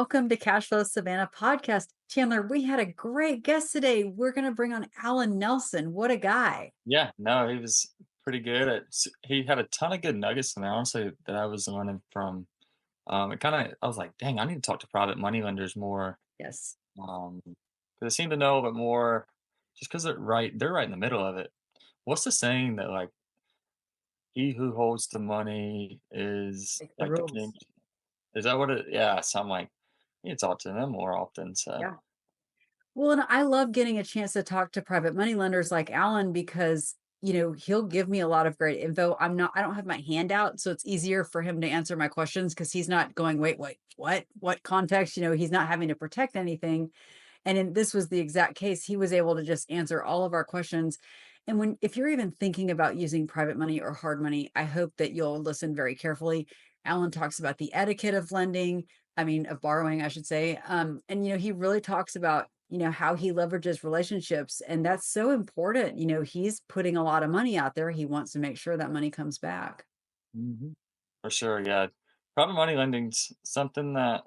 Welcome to Cashflow Savannah podcast. Chandler, we had a great guest today. We're going to bring on Alan Nelson. What a guy. Yeah, no, he was pretty good he had a ton of good nuggets in there, honestly, that I was learning from. It kinda I was like, "Dang, I need to talk to private money lenders more," Yes. 'cause they seem to know a bit more just 'cause they're right in the middle of it. What's the saying that, like, "He who holds the money is Make the like the rules. king." Is that what it Yeah, so I'm like, "I need to talk to them more often," so Yeah. Well, and I love getting a chance to talk to private money lenders like Alan because, he'll give me a lot of great info. I don't have my hand out, so it's easier for him to answer my questions because he's not going, wait, what context? He's not having to protect anything. This was the exact case. He was able to just answer all of our questions. And if you're even thinking about using private money or hard money, I hope that you'll listen very carefully. Alan talks about the etiquette of lending, of borrowing, I should say. And he really talks about, how he leverages relationships. And that's so important. He's putting a lot of money out there. He wants to make sure that money comes back. Mhm. For sure, yeah. Private money lending's something that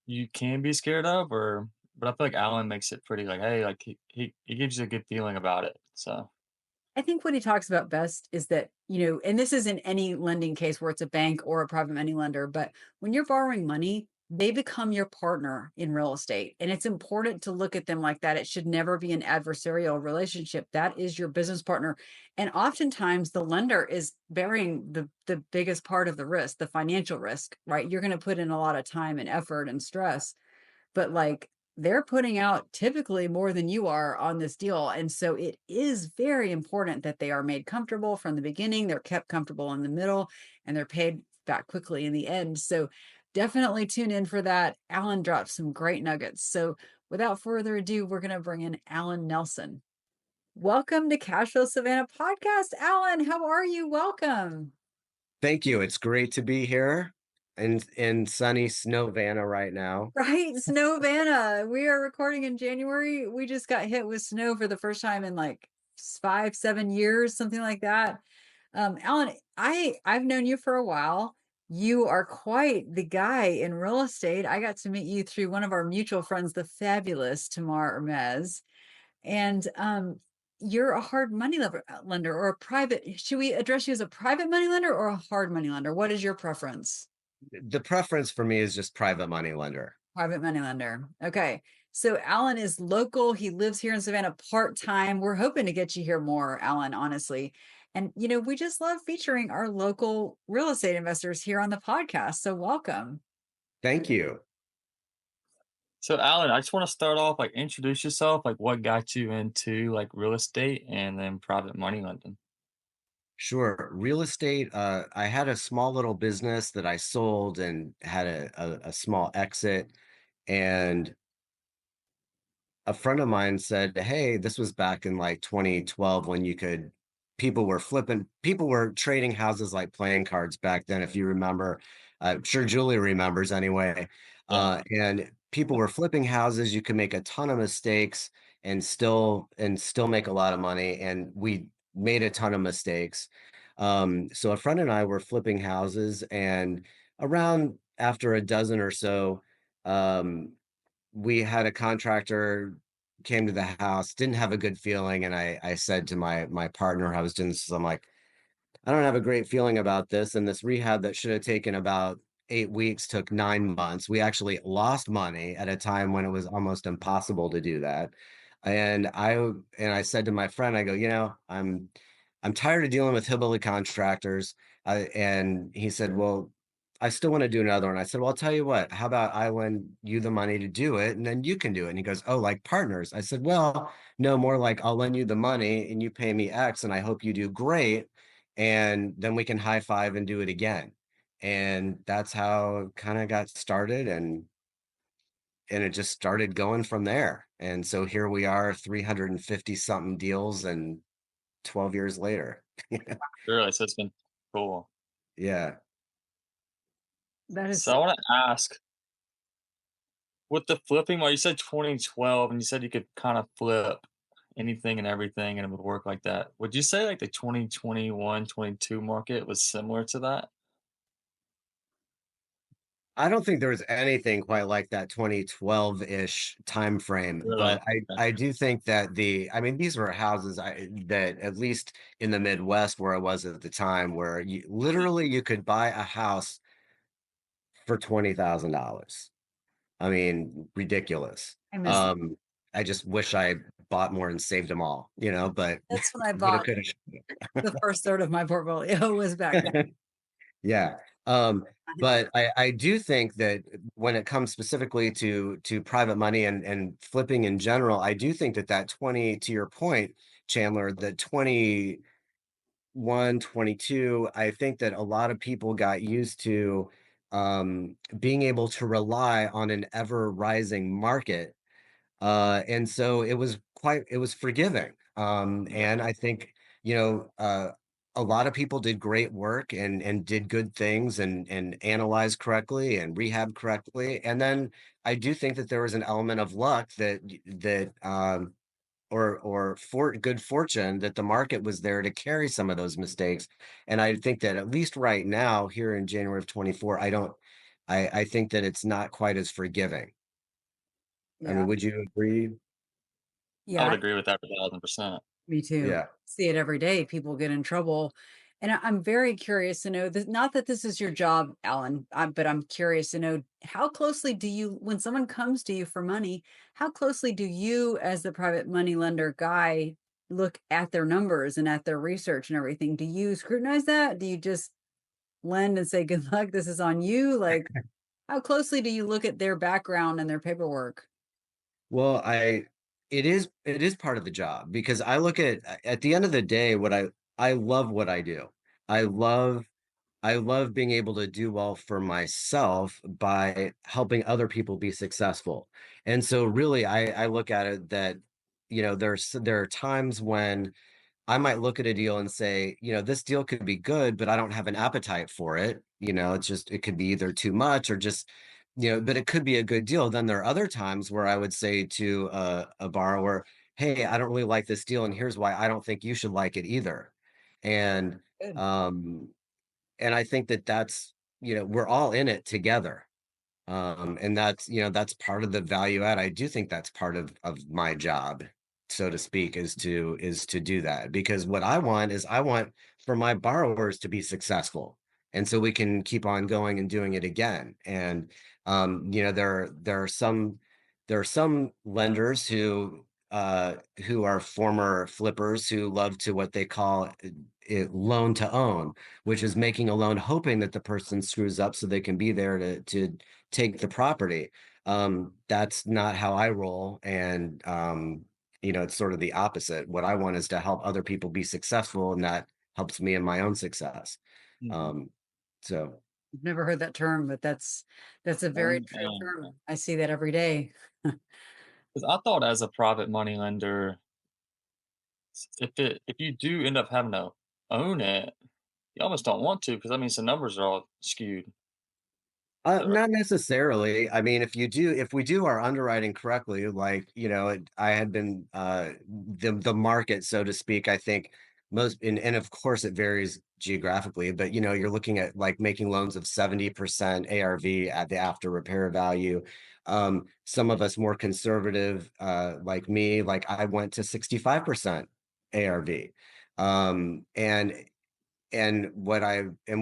you can be scared of, but I feel like Alan makes it pretty like, hey, like he gives you a good feeling about it. So I think what he talks about best is that, and this isn't any lending case where it's a bank or a private money lender, but when you're borrowing money, they become your partner in real estate. And it's important to look at them like that. It should never be an adversarial relationship. That is your business partner. And oftentimes the lender is bearing the biggest part of the risk, the financial risk, right? You're going to put in a lot of time and effort and stress, but like they're putting out typically more than you are on this deal. And so it is very important that they are made comfortable from the beginning, they're kept comfortable in the middle, and they're paid back quickly in the end. So definitely tune in for that. Alan dropped some great nuggets. So without further ado, we're going to bring in Alan Nelson. Welcome to Cashflow Savannah podcast. Alan, how are you? Welcome. Thank you. It's great to be here in sunny Snowvanna right now. Right, Snowvanna. We are recording in January. We just got hit with snow for the first time in like 5, 7 years, something like that. Alan, I've known you for a while. You are quite the guy in real estate. I got to meet you through one of our mutual friends, the fabulous Tamar Hermes. And you're a hard money lender or a private. Should we address you as a private money lender or a hard money lender? What is your preference? The preference for me is just private money lender. Private money lender. Okay. So Alan is local. He lives here in Savannah part-time. We're hoping to get you here more, Alan, honestly. And, we just love featuring our local real estate investors here on the podcast. So welcome. Thank you. so Alan, I just want to start off like introduce yourself, like what got you into like real estate and then private money lending. Sure. Real estate, I had a small little business that I sold and had a small exit. And a friend of mine said, hey, this was back in like 2012 when people were trading houses like playing cards back then, if you remember. I'm sure Julie remembers anyway. Yeah. And people were flipping houses. You could make a ton of mistakes and still make a lot of money. And we made a ton of mistakes. So a friend and I were flipping houses, and around after a dozen or so, um, we had a contractor came to the house, didn't have a good feeling, and I said to my partner I was doing this, I'm like, I don't have a great feeling about this, and this rehab that should have taken about 8 weeks took 9 months. We actually lost money at a time when it was almost impossible to do that. And I said to my friend, I go, I'm tired of dealing with hillbilly contractors. And he said, well, I still want to do another one. I said, well, I'll tell you what, how about I lend you the money to do it and then you can do it? And he goes, oh, like partners. I said, well, no, more like I'll lend you the money and you pay me X and I hope you do great. And then we can high five and do it again. And that's how it kind of got started. And it just started going from there. And so here we are, 350 something deals and 12 years later. Really, so it's been cool. Yeah. That So is, I want to ask, with the flipping, well, you said 2012 and you said you could kind of flip anything and everything and it would work like that. Would you say like the 2021, 22 market was similar to that? I don't think there was anything quite like that 2012-ish time frame, Really? but I do think that I mean, these were houses that at least in the Midwest where I was at the time, where you could buy a house for $20,000. I mean, ridiculous. I miss it. Um, I just wish I bought more and saved them all, but That's when I woulda, bought coulda, the first third of my portfolio was back then. shoulda. Yeah. Um, I know. but I do think that when it comes specifically to private money and flipping in general, I do think that 20, to your point, Chandler, that 21, 22, I think that a lot of people got used to being able to rely on an ever rising market, and so it was forgiving. And I think, you know, uh, a lot of people did great work and did good things and analyzed correctly and rehab correctly. And then I do think that there was an element of luck or for good fortune that the market was there to carry some of those mistakes. And I think that at least right now, here in January of 24, I think that it's not quite as forgiving. I Yeah. mean, would you agree? I would Yeah. agree with that 1,000%. Me too. Yeah. See it every day. People get in trouble. And I'm very curious to know that, not that this is your job, Alan, but I'm curious to know how closely do you, when someone comes to you for money, how closely do you, as the private money lender guy, look at their numbers and at their research and everything? Do you scrutinize that? Do you just lend and say, good luck, this is on you? Like, how closely do you look at their background and their paperwork? Well, it is part of the job because at the end of the day, I love what I do. I love I love being able to do well for myself by helping other people be successful. And so really I look at it that, there are times when I might look at a deal and say, this deal could be good, but I don't have an appetite for it. It could be either too much or just, but it could be a good deal. Then there are other times where I would say to a borrower, hey, I don't really like this deal, and here's why I don't think you should like it either. And Good. um, and I think we're all in it together. And that's part of the value add. I do think that's part of my job, so to speak, is to do that. Because what I want for my borrowers to be successful. And so we can keep on going and doing it again. And there are some lenders who are former flippers who love to what they call it loan to own, which is making a loan hoping that the person screws up so they can be there to take the property. That's not how I roll. And, it's sort of the opposite. What I want is to help other people be successful, and that helps me in my own success. Mhm. Um, so I've never heard that term, but that's a very true term. I see that every day. 'Cause I thought as a private money lender, if you do end up having to own it, you almost don't want to because that means the numbers are all skewed. Is that right? Not necessarily. I mean, if we do our underwriting correctly, like, I had been the market, so to speak, I think and of course it varies geographically, but you're looking at like making loans of 70% ARV at the after repair value. Some of us more conservative, like me, like I went to 65% ARV. And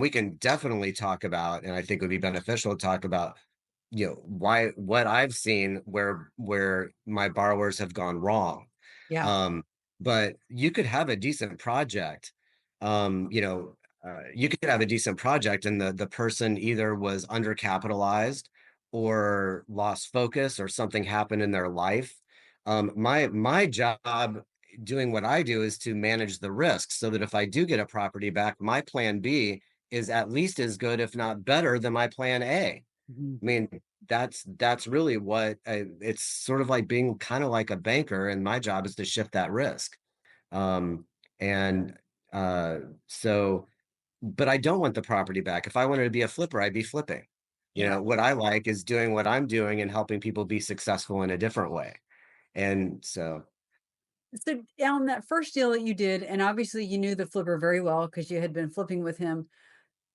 we can definitely talk about, and I think would be beneficial to talk about, what I've seen where my borrowers have gone wrong. Yeah. Um, but you could have a decent project. You could have a decent project, and the person either was undercapitalized or lost focus, or something happened in their life. My job doing what I do is to manage the risk so that if I do get a property back, my plan B is at least as good, if not better, than my plan A. Mhm. I mean, that's really what it's sort of like being kind of like a banker, and my job is to shift that risk. Um, and uh, so, but I don't want the property back. If I wanted to be a flipper, I'd be flipping. Yeah. What I like is doing what I'm doing and helping people be successful in a different way. And so, So, Alan, that first deal that you did, and obviously you knew the flipper very well because you had been flipping with him.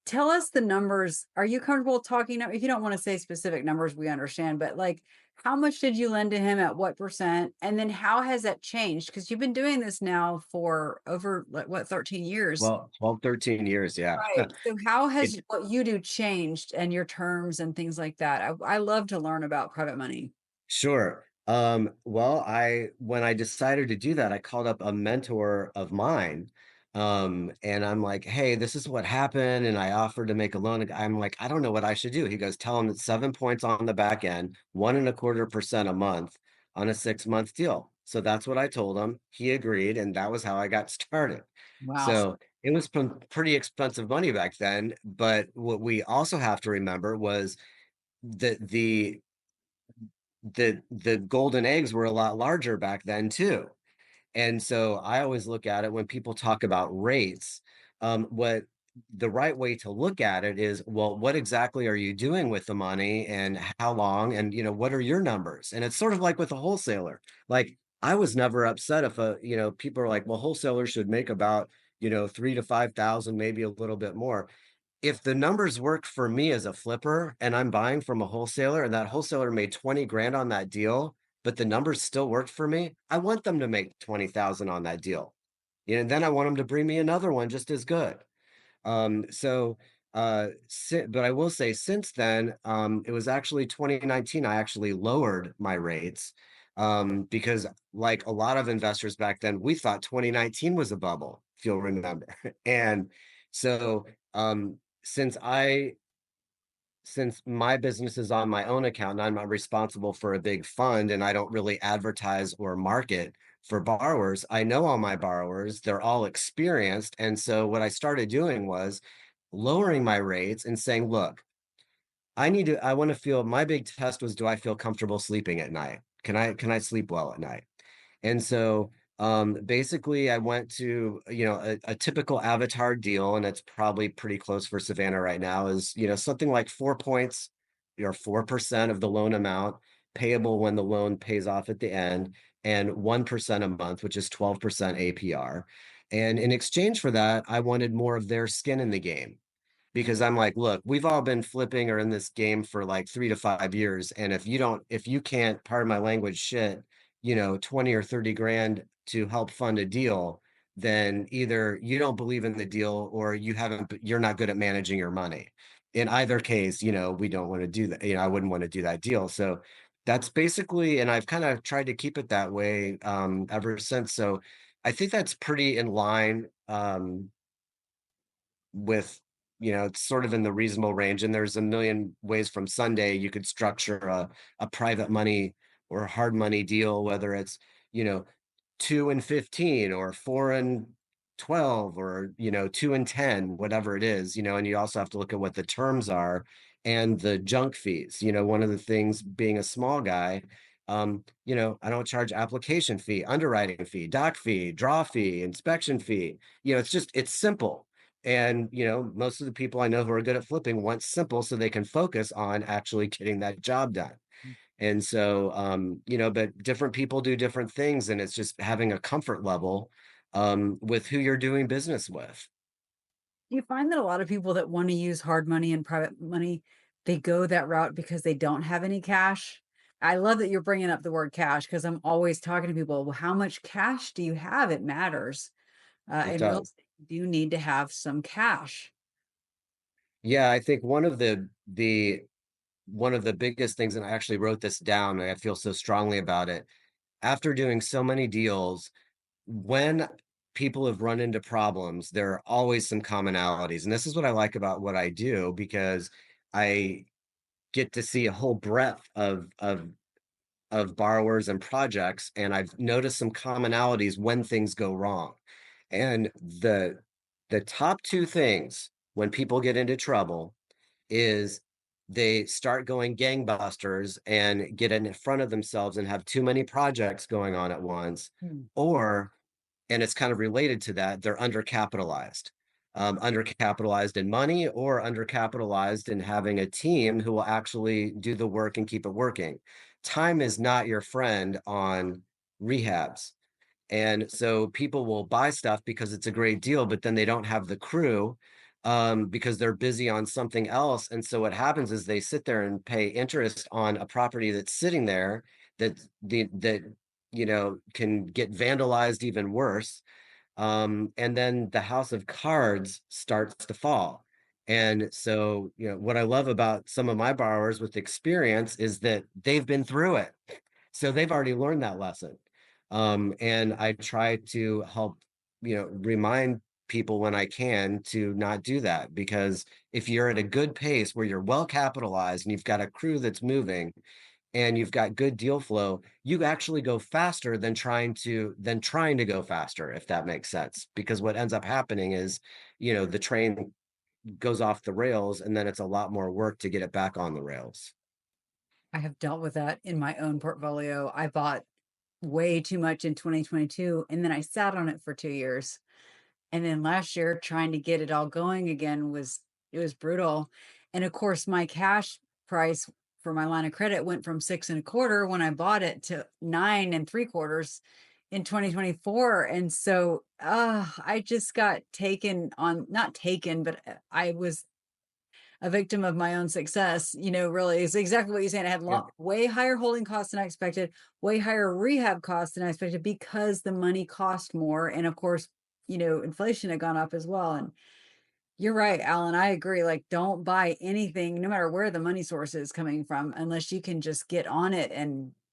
Tell us the numbers. Are you comfortable talking? If you don't want to say specific numbers, we understand, but like, how much did you lend to him at what percent? And then how has that changed? Because you've been doing this now for over like, what, 13 years? Well, 12, 13 years, yeah. Right. So how It has what you do changed and your terms and things like that? I love to learn about private money. Sure. Well, when I decided to do that, I called up a mentor of mine. And I'm like, hey, this is what happened. And I offered to make a loan. I'm like, I don't know what I should do. He goes, tell him it's 7 points on the back end, 1.25% a month on a 6-month deal. So that's what I told him. He agreed, and that was how I got started. Wow. So it was pretty expensive money back then. But what we also have to remember was that the golden eggs were a lot larger back then too. And so I always look at it when people talk about rates, what the right way to look at it is, well, what exactly are you doing with the money and how long? And, what are your numbers? And it's sort of like with a wholesaler. Like I was never upset if people are like, well, wholesalers should make about, 3 to 5,000, maybe a little bit more. If the numbers work for me as a flipper and I'm buying from a wholesaler and that wholesaler made 20 grand on that deal, but the numbers still worked for me, I want them to make 20,000 on that deal. And then I want them to bring me another one just as good. But I will say since then, it was actually 2019, I actually lowered my rates, because like a lot of investors back then, we thought 2019 was a bubble, if you'll remember. And so, um, since I since my business is on my own account and I'm not responsible for a big fund and I don't really advertise or market for borrowers, I know all my borrowers, they're all experienced. And so what I started doing was lowering my rates and saying, look, I want to feel, my big test was, do I feel comfortable sleeping at night? Can I sleep well at night? And so basically I went to, a typical avatar deal, and it's probably pretty close for Savannah right now, is, something like 4 points or 4% of the loan amount payable when the loan pays off at the end, and 1% a month, which is 12% APR. And in exchange for that, I wanted more of their skin in the game, because I'm like, look, we've all been flipping or in this game for like 3 to 5 years. And if you can't, pardon my language, shit, 20 or 30 grand to help fund a deal, then either you don't believe in the deal or you're not good at managing your money. In either case, we don't want to do that. I wouldn't want to do that deal. So that's basically, and I've kind of tried to keep it that way ever since. So I think that's pretty in line with, it's sort of in the reasonable range. And there's a million ways from Sunday you could structure a private money or hard money deal, whether it's, you know, 2 and 15 or 4 and 12 or, 2 and 10, whatever it is, and you also have to look at what the terms are and the junk fees. One of the things, being a small guy, I don't charge application fee, underwriting fee, doc fee, draw fee, inspection fee. It's simple. And, most of the people I know who are good at flipping want simple so they can focus on actually getting that job done. And so, but different people do different things, and it's just having a comfort level with who you're doing business with. Do you find that a lot of people that want to use hard money and private money, they go that route because they don't have any cash? I love that you're bringing up the word cash because I'm always talking to people, well, how much cash do you have? It matters. It In real does. estate, you do need to have some cash. Yeah, I think one of the biggest things, and I actually wrote this down, and I feel so strongly about it. After doing so many deals, when people have run into problems, there are always some commonalities. And this is what I like about what I do, because I get to see a whole breadth of borrowers and projects, and I've noticed some commonalities when things go wrong. And the top two things when people get into trouble is they start going gangbusters and get in front of themselves and have too many projects going on at once, Hmm. or, and it's kind of related to that, they're undercapitalized. Undercapitalized in money, or undercapitalized in having a team who will actually do the work and keep it working. Time is not your friend on rehabs. And so people will buy stuff because it's a great deal, but then they don't have the crew, because they're busy on something else. And so what happens is they sit there and pay interest on a property that's sitting there that can get vandalized even worse. And then the house of cards starts to fall. And so, what I love about some of my borrowers with experience is that they've been through it. So they've already learned that lesson. And I try to help, remind people when I can to not do that, because if you're at a good pace where you're well capitalized and you've got a crew that's moving and you've got good deal flow, you actually go faster than trying to go faster, if that makes sense. Because what ends up happening is, the train goes off the rails and then it's a lot more work to get it back on the rails. I have dealt with that in my own portfolio. I bought way too much in 2022, and then I sat on it for 2 years. And then last year trying to get it all going again was brutal. And of course, my cash price for my line of credit went from 6.25 when I bought it to 9.75 in 2024. And so I just got taken on, not taken, but I was a victim of my own success, really is exactly what you're saying. I had Yeah. way higher holding costs than I expected, way higher rehab costs than I expected because the money cost more. And of course, inflation had gone up as well. And you're right, Alan. I agree. Like, don't buy anything, no matter where the money source is coming from, unless you can just get on it.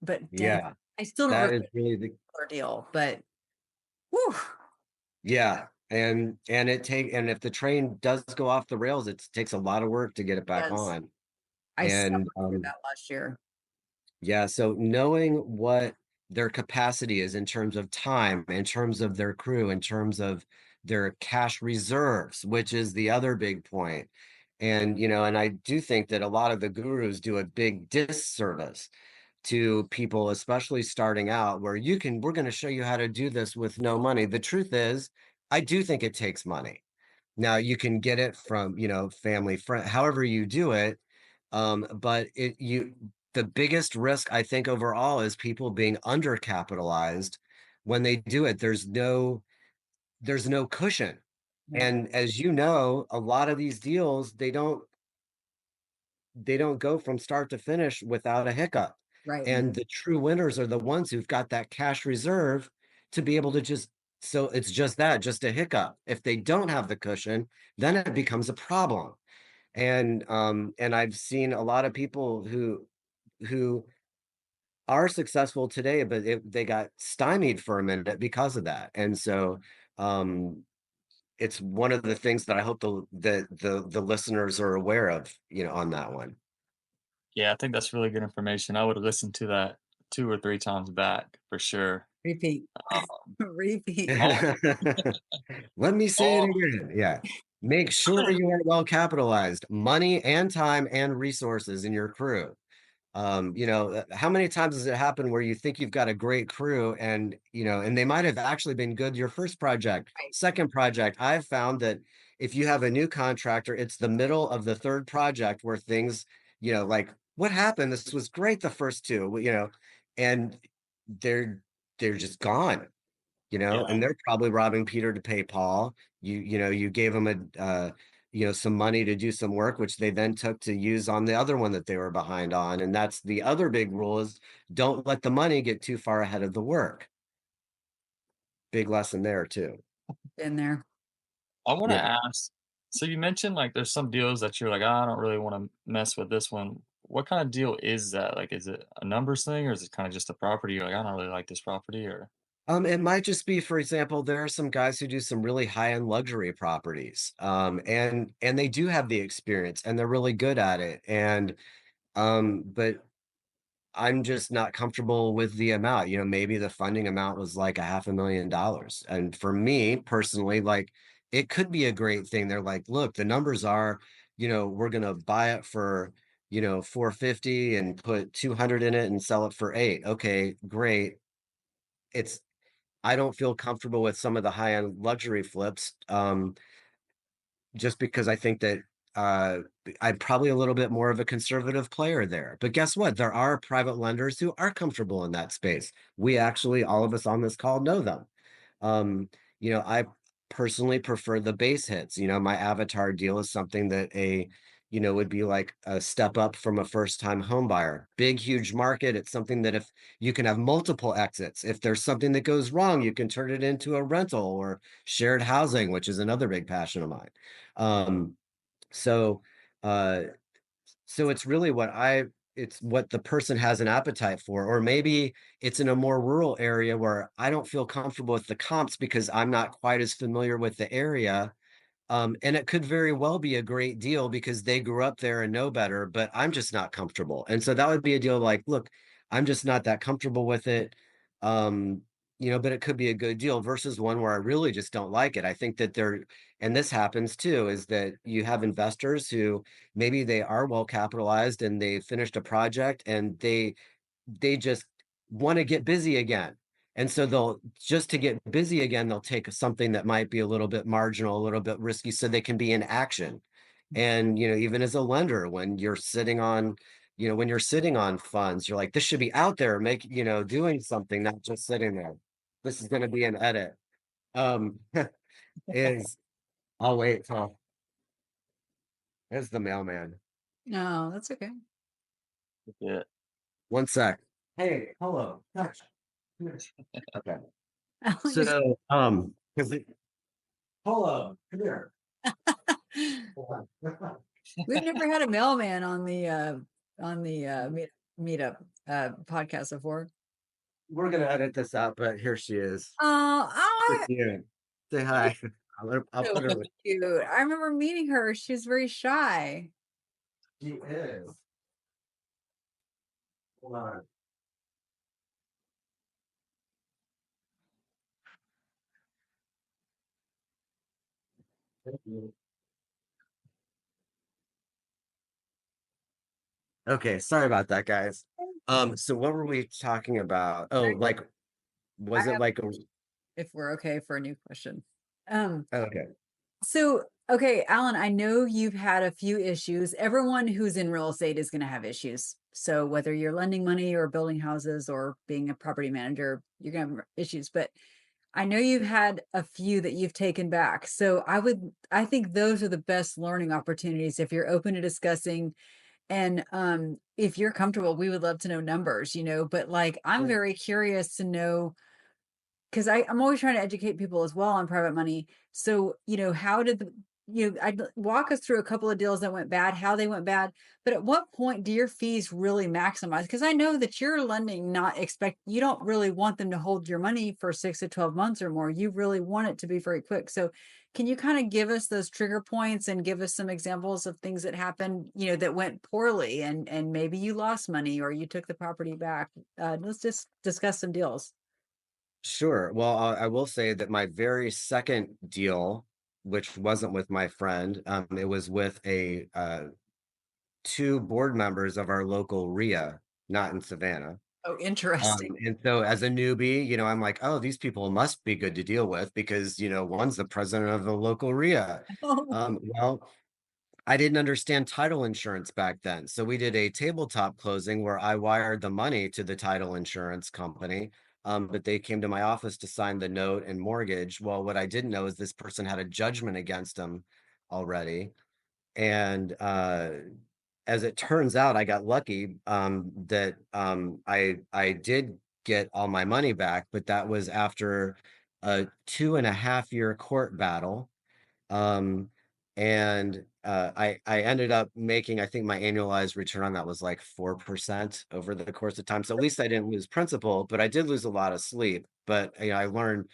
But dang, Yeah, I still don't that really is really the our deal. But whew, yeah. And if the train does go off the rails, it takes a lot of work to get it back yes, on. I suffered And through that last year. yeah, so knowing what their capacity is in terms of time, in terms of their crew, in terms of their cash reserves, which is the other big point. And I do think that a lot of the gurus do a big disservice to people, especially starting out, where we're going to show you how to do this with no money. The truth is, I do think it takes money. Now you can get it from, family, friend, however you do it. But the biggest risk I think overall is people being undercapitalized when they do it. There's no cushion. Yeah, And as you know, a lot of these deals, they don't go from start to finish without a hiccup. right. And the true winners are the ones who've got that cash reserve to be able to so it's just a hiccup. If they don't have the cushion, then it becomes a problem. And I've seen a lot of people who are successful today, but they got stymied for a minute because of that. And so um, it's one of the things that I hope the listeners are aware of, on that one. Yeah, I think that's really good information. I would have listened to that 2 or 3 times back for sure. Repeat, Um, repeat. all Let me say it all again. Yeah. Make sure you are well capitalized, money and time and resources in your crew. How many times has it happened where you think you've got a great crew and they might have actually been good your first project, Right. second project? I've found that if you have a new contractor, it's the middle of the third project where things, like, what happened? This was great the first two, and they're they're just gone, Yeah. and they're probably robbing Peter to pay Paul. You gave them some money to do some work, which they then took to use on the other one that they were behind on. And that's the other big rule is don't let the money get too far ahead of the work. Big lesson there too. Been there. I wanna Yeah. ask, so you mentioned, like, there's some deals that you're like, "Ah, I don't really wanna mess with this one." What kinda deal is that? Like, is it a numbers thing, or is it kinda just a property? You're like, "I don't really like this property," or It might just be, for example, there are some guys who do some really high-end luxury properties. And they do have the experience and they're really good at it. But I'm just not comfortable with the amount. Maybe the funding amount was like a $500,000. And for me personally, like, it could be a great thing. They're like, look, the numbers are, we're gonna buy it for, 450 and put 200 in it and sell it for 8. Okay, great. It's I don't feel comfortable with some of the high-end luxury flips. Just because I think that uh, I'm probably a little bit more of a conservative player there. But guess what? There are private lenders who are comfortable in that space. We actually, all of us on this call know them. I personally prefer the base hits. My avatar deal is something that would be like a step up from a first time home buyer. Big, huge market. It's something that if you can have multiple exits, if there's something that goes wrong, you can turn it into a rental or shared housing, which is another big passion of mine. Um, so, uh, so it's what the person has an appetite for, or maybe it's in a more rural area where I don't feel comfortable with the comps because I'm not quite as familiar with the area. And it could very well be a great deal because they grew up there and know better, but I'm just not comfortable. And so that would be a deal like, look, I'm just not that comfortable with it. Um, but it could be a good deal versus one where I really just don't like it. I think that and this happens too, is that you have investors who maybe they are well capitalized and they finished a project and they just want to get busy again. And so they'll just to get busy again, they'll take something that might be a little bit marginal, a little bit risky, so they can be in action. And even as a lender, when you're sitting on funds, you're like, this should be out there, doing something, not just sitting there. This is going to be an edit. Um, is I'll wait till there's the mailman. No, that's okay. Yeah. One sec. Hey, hello. Touch. Okay. Alan just So, hello, come here. we've never had a mailman on the meetup podcast before. We're gonna edit this out, but here she is. Oh, So oh, cute. Say hi. I'll so put her. cute. I remember meeting her. She was very shy. She is. Hold on. Thank you. Okay, sorry about that, guys. So what were we talking about? Oh, like, I was it have, like if we're okay for a new question. Um, okay. So, okay, Alan, I know you've had a few issues. Everyone who's in real estate is going to have issues. So, whether you're lending money or building houses or being a property manager, you're going to have issues. But I know you've had a few that you've taken back. So, I think those are the best learning opportunities if you're open to discussing. And if you're comfortable, we would love to know numbers, but like, I'm very curious to know because I'm always trying to educate people as well on private money. So, how did I'd walk us through a couple of deals that went bad, how they went bad, but at what point do your fees really maximize? Because I know that you're lending, you don't really want them to hold your money for 6 to 12 months or more. You really want it to be very quick. So, can you kind of give us those trigger points and give us some examples of things that happened, that went poorly and maybe you lost money or you took the property back? Let's just discuss some deals. Sure. Well, I will say that my very second deal, which wasn't with my friend, it was with two board members of our local RIA, not in Savannah. Oh, interesting. And so as a newbie, I'm like, oh, these people must be good to deal with because, one's the president of the local RIA. Well, I didn't understand title insurance back then. So we did a tabletop closing where I wired the money to the title insurance company. But they came to my office to sign the note and mortgage. Well, what I didn't know is this person had a judgment against them already. And as it turns out, I got lucky that I did get all my money back, but that was after a 2.5 year court battle. Um, and I ended up making, I think my annualized return on that was like 4% over the course of time. So at least I didn't lose principal, but I did lose a lot of sleep. But I learned,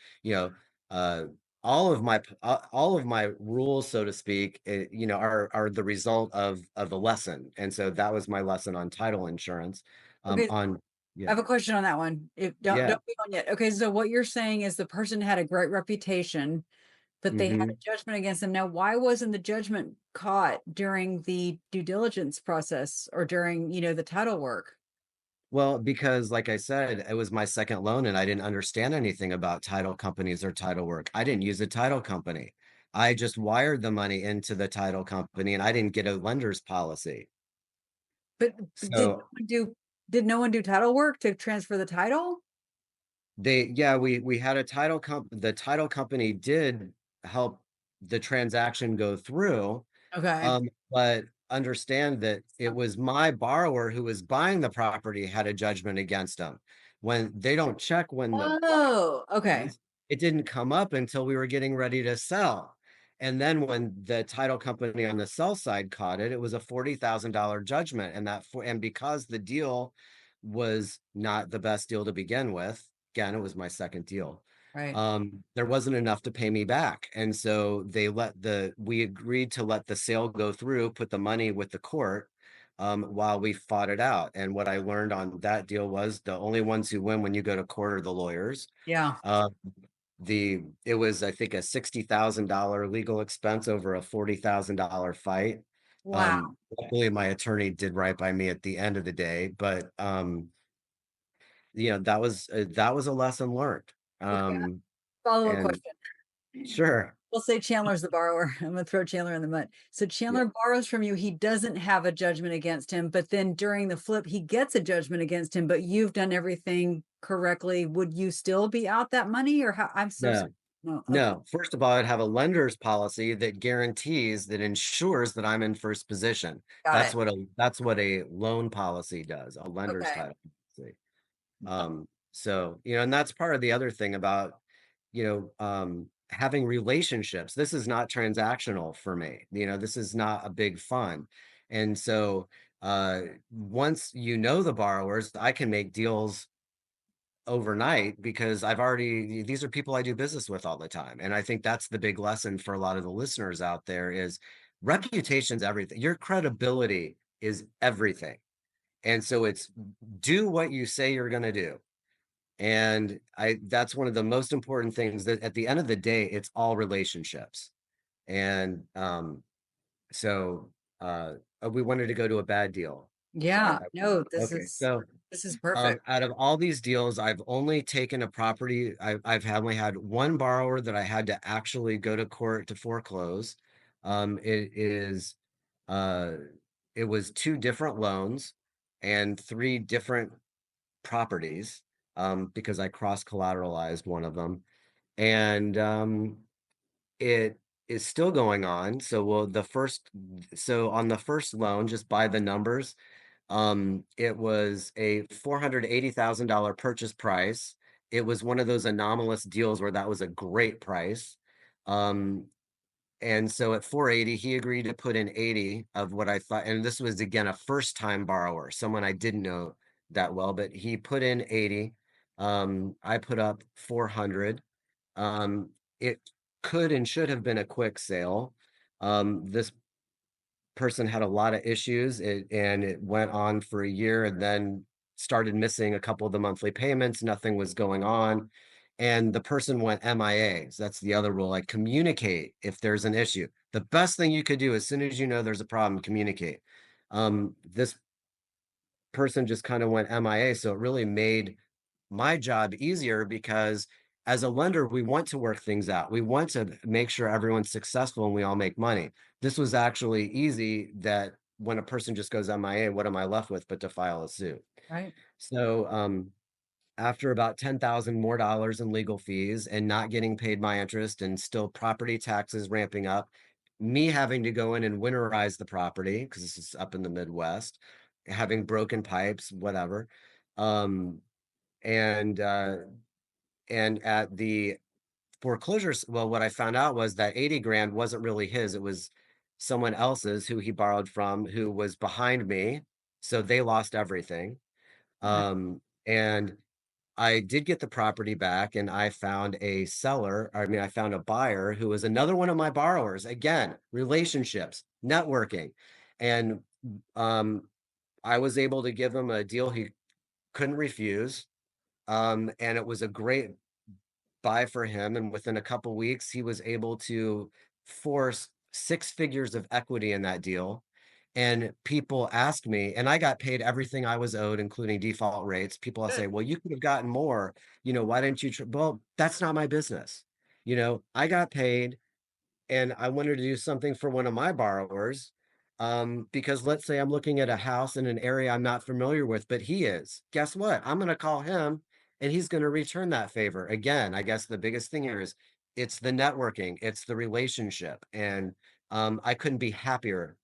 uh, all of my rules, so to speak, are the result of a lesson. And so that was my lesson on title insurance. Okay, On I Yeah, have a question on that one. If don't yeah. don't move on yet. Okay, so what you're saying is the person had a great reputation, but they had a hmm judgment against them. Now, why wasn't the judgment caught during the due diligence process or during, the title work? Well, because like I said, it was my second loan and I didn't understand anything about title companies or title work. I didn't use a title company. I just wired the money into the title company and I didn't get a lender's policy. But So did no one do title work to transfer the title? yeah, we had a title the title company did help the transaction go through. Okay. But understand that it was my borrower who was buying the property had a judgment against him. When they don't check when the Oh, okay. buys, it didn't come up until we were getting ready to sell. And then when the title company on the sell side caught it, it was a $40,000 judgment. And because the deal was not the best deal to begin with, again, it was my second deal. Right. There wasn't enough to pay me back. And so we agreed to let the sale go through, put the money with the court, while we fought it out. And what I learned on that deal was the only ones who win when you go to court are the lawyers. Yeah. Uh, it was, I think, a $60,000 legal expense over a $40,000 fight. Wow. Luckily my attorney did right by me at the end of the day, but that was a lesson learned. Okay. Um, Follow-up and question. sure. We'll say Chandler's the borrower. I'm gonna throw Chandler in the mud. So Yeah. Chandler borrows from you. He doesn't have a judgment against him, but then during the flip, he gets a judgment against him, but you've done everything correctly. Would you still be out that money or how? I'm so sorry. No, No. Okay. no. First of all, I'd have a lender's policy that guarantees, that ensures that I'm in first position. Got it. That's what a loan policy does, a lender's Okay. title policy. So, and that's part of the other thing about, having relationships. This is not transactional for me. This is not a big fund. And so, once you know the borrowers, I can make deals overnight because these are people I do business with all the time. And I think that's the big lesson for a lot of the listeners out there is reputation's everything. Your credibility is everything. And so it's do what you say you're going to do. And that's one of the most important things, that at the end of the day, it's all relationships. And so we wanted to go to a bad deal. Yeah. No, Okay. So this is perfect. out of all these deals, I've only taken a property. I've only had one borrower that I had to actually go to court to foreclose. Um, it is, uh, it was two different loans and three different properties, because I cross collateralized one of them, and it is still going on. So on the first loan, just by the numbers, it was a $480,000 purchase price. It was one of those anomalous deals where that was a great price. Um, and so at 480, he agreed to put in 80 of what I thought. And this was again a first time borrower, someone I didn't know that well, but he put in 80. I put up 400. It could and should have been a quick sale. This person had a lot of issues, and it went on for a year and then started missing a couple of the monthly payments. Nothing was going on. And the person went MIA. So that's the other rule. Like, communicate if there's an issue. The best thing you could do as soon as you know there's a problem, communicate. This person just kind of went MIA. So it really made my job easier because as a lender, we want to work things out. We want to make sure everyone's successful and we all make money. This was actually easy, that when a person just goes MIA, what am I left with but to file a suit? Right. So after about $10,000 more in legal fees and not getting paid my interest and still property taxes ramping up, me having to go in and winterize the property because this is up in the Midwest, having broken pipes, whatever. Um, and at the foreclosures, well, what I found out was that 80 grand wasn't really his. It was someone else's who he borrowed from, who was behind me. So they lost everything. Right. And I did get the property back, and I found a seller. I mean, I found a buyer who was another one of my borrowers. Again, relationships, networking. And I was able to give him a deal he couldn't refuse. And it was a great buy for him. And within a couple weeks, he was able to force 6 figures of equity in that deal. And people asked me, and I got paid everything I was owed, including default rates. People say, well, you could have gotten more. Why didn't you? Well, that's not my business. I got paid and I wanted to do something for one of my borrowers. Because let's say I'm looking at a house in an area I'm not familiar with, but he is. Guess what? I'm going to call him and he's going to return that favor. Again, I guess the biggest thing here is it's the networking, it's the relationship, and I couldn't be happier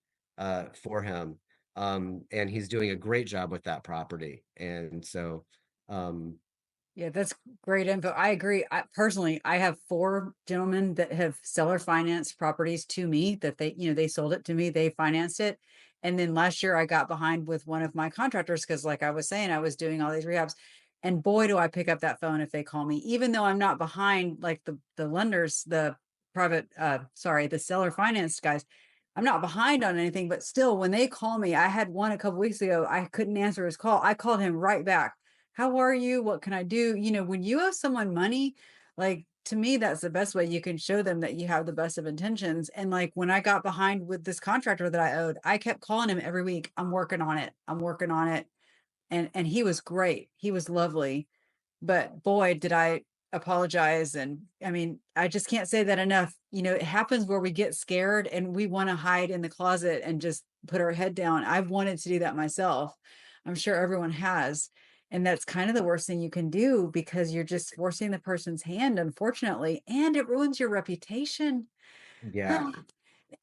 for him. And he's doing a great job with that property. And so, um, Yeah, that's great info. I agree. I personally, I have 4 gentlemen that have seller financed properties to me that they sold it to me, they financed it. And then last year I got behind with one of my contractors because like I was saying, I was doing all these rehabs. And boy, do I pick up that phone if they call me, even though I'm not behind like the lenders, the private sorry, the seller financed guys. I'm not behind on anything, but still when they call me, I had one a couple weeks ago, I couldn't answer his call. I called him right back. How are you? What can I do? When you owe someone money, like to me, that's the best way you can show them that you have the best of intentions. And like when I got behind with this contractor that I owed, I kept calling him every week. I'm working on it. I'm working on it. And he was great. He was lovely. But boy, did I apologize. And I mean, I just can't say that enough. It happens where we get scared and we want to hide in the closet and just put our head down. I've wanted to do that myself. I'm sure everyone has. And that's kind of the worst thing you can do because you're just forcing the person's hand, unfortunately, and it ruins your reputation. yeah,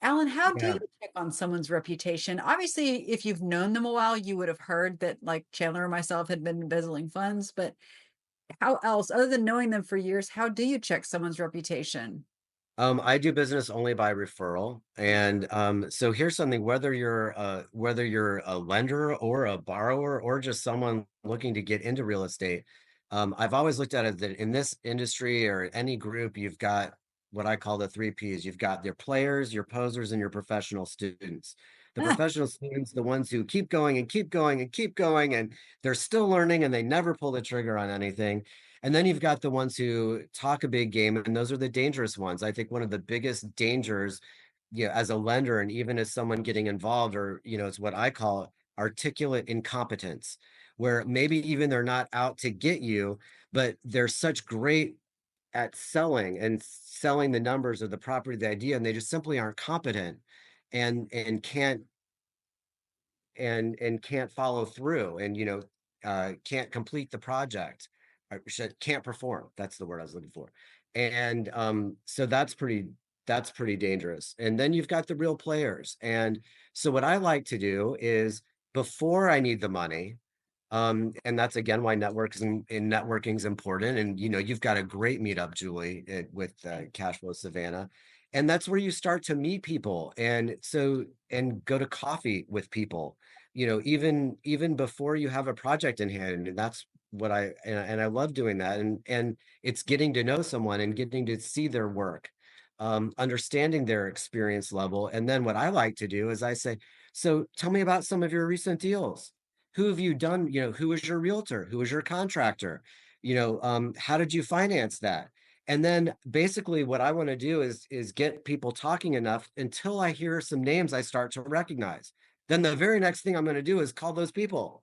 Alan, how do you yeah. check on someone's reputation? Obviously, if you've known them a while, you would have heard that like Chandler and myself had been embezzling funds, but how else, other than knowing them for years, how do you check someone's reputation? I do business only by referral. And so here's something, whether you're a lender or a borrower or just someone looking to get into real estate, I've always looked at it that in this industry or any group, you've got what I call the 3 Ps. You've got your players, your posers, and your professional students. The Ah, professional students, the ones who keep going and keep going and keep going, and they're still learning and they never pull the trigger on anything. And then you've got the ones who talk a big game, and those are the dangerous ones. I think one of the biggest dangers, as a lender and even as someone getting involved, or it's what I call articulate incompetence, where maybe even they're not out to get you, but they're such great at selling the numbers of the property, the idea, and they just simply aren't competent and can't follow through and can't complete the project or can't perform. That's the word I was looking for. And so that's pretty dangerous. And then you've got the real players. And so what I like to do is before I need the money, and that's again why networking is important. And you've got a great meetup, Julie, with Cash Flow Savannah, and that's where you start to meet people, and go to coffee with people. Even before you have a project in hand, and that's what I love doing that. And it's getting to know someone and getting to see their work, understanding their experience level. And then what I like to do is I say, so tell me about some of your recent deals. Who have you done? Who was your realtor? Who was your contractor? How did you finance that? And then basically what I want to do is get people talking enough until I hear some names I start to recognize. Then the very next thing I'm going to do is call those people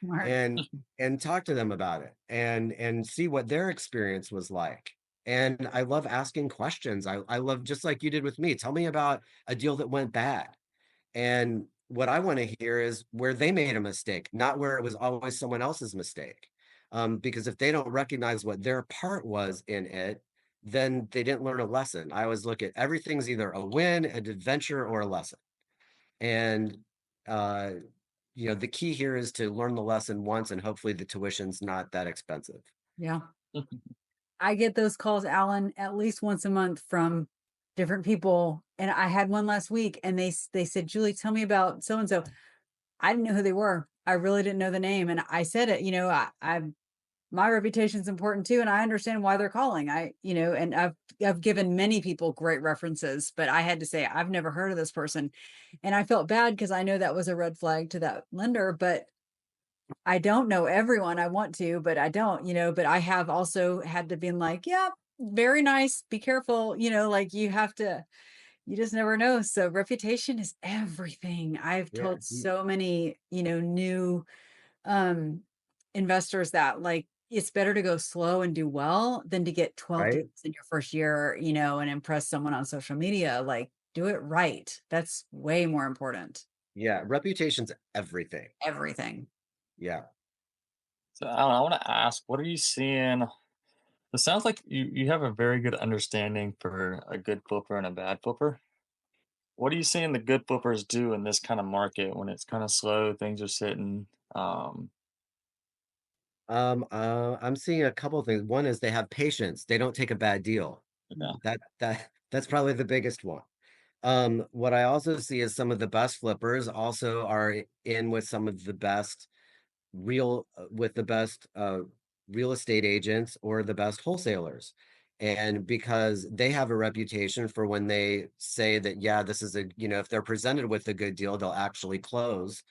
smart. and and talk to them about it and see what their experience was like. And I love asking questions. I love, just like you did with me, tell me about a deal that went bad. And what I want to hear is where they made a mistake, not where it was always someone else's mistake. Because if they don't recognize what their part was in it, then they didn't learn a lesson. I always look at everything's either a win, an adventure, or a lesson. And uh, the key here is to learn the lesson once, and hopefully the tuition's not that expensive. Yeah. I get those calls, Alan, at least once a month from different people. And I had one last week and they said, Julie, tell me about so and so. I didn't know who they were. I really didn't know the name. And I said it, I my reputation's important too. And I understand why they're calling. And I've given many people great references, but I had to say, I've never heard of this person. And I felt bad because I know that was a red flag to that lender, but I don't know everyone. I want to, but I don't, but I have also had to be like, yeah, very nice. Be careful. Like you just never know. So reputation is everything. I've Yeah. told so many, new um investors that like it's better to go slow and do well than to get 12 Right. deals in your first year, and impress someone on social media. Like do it right. That's way more important. Yeah, reputation's everything. Everything. Yeah. So Alan, I want to ask, what are you seeing It sounds like you have a very good understanding for a good flipper and a bad flipper. What are you seeing the good flippers do in this kind of market when it's kind of slow, things are sitting? Um, I'm seeing a couple of things. One is they have patience. They don't take a bad deal. yeah. That's probably the biggest one. What I also see is some of the best flippers also are in with some of the best with the best real estate agents or the best wholesalers. And because they have a reputation for when they say that, yeah, this is if they're presented with a good deal, they'll actually close.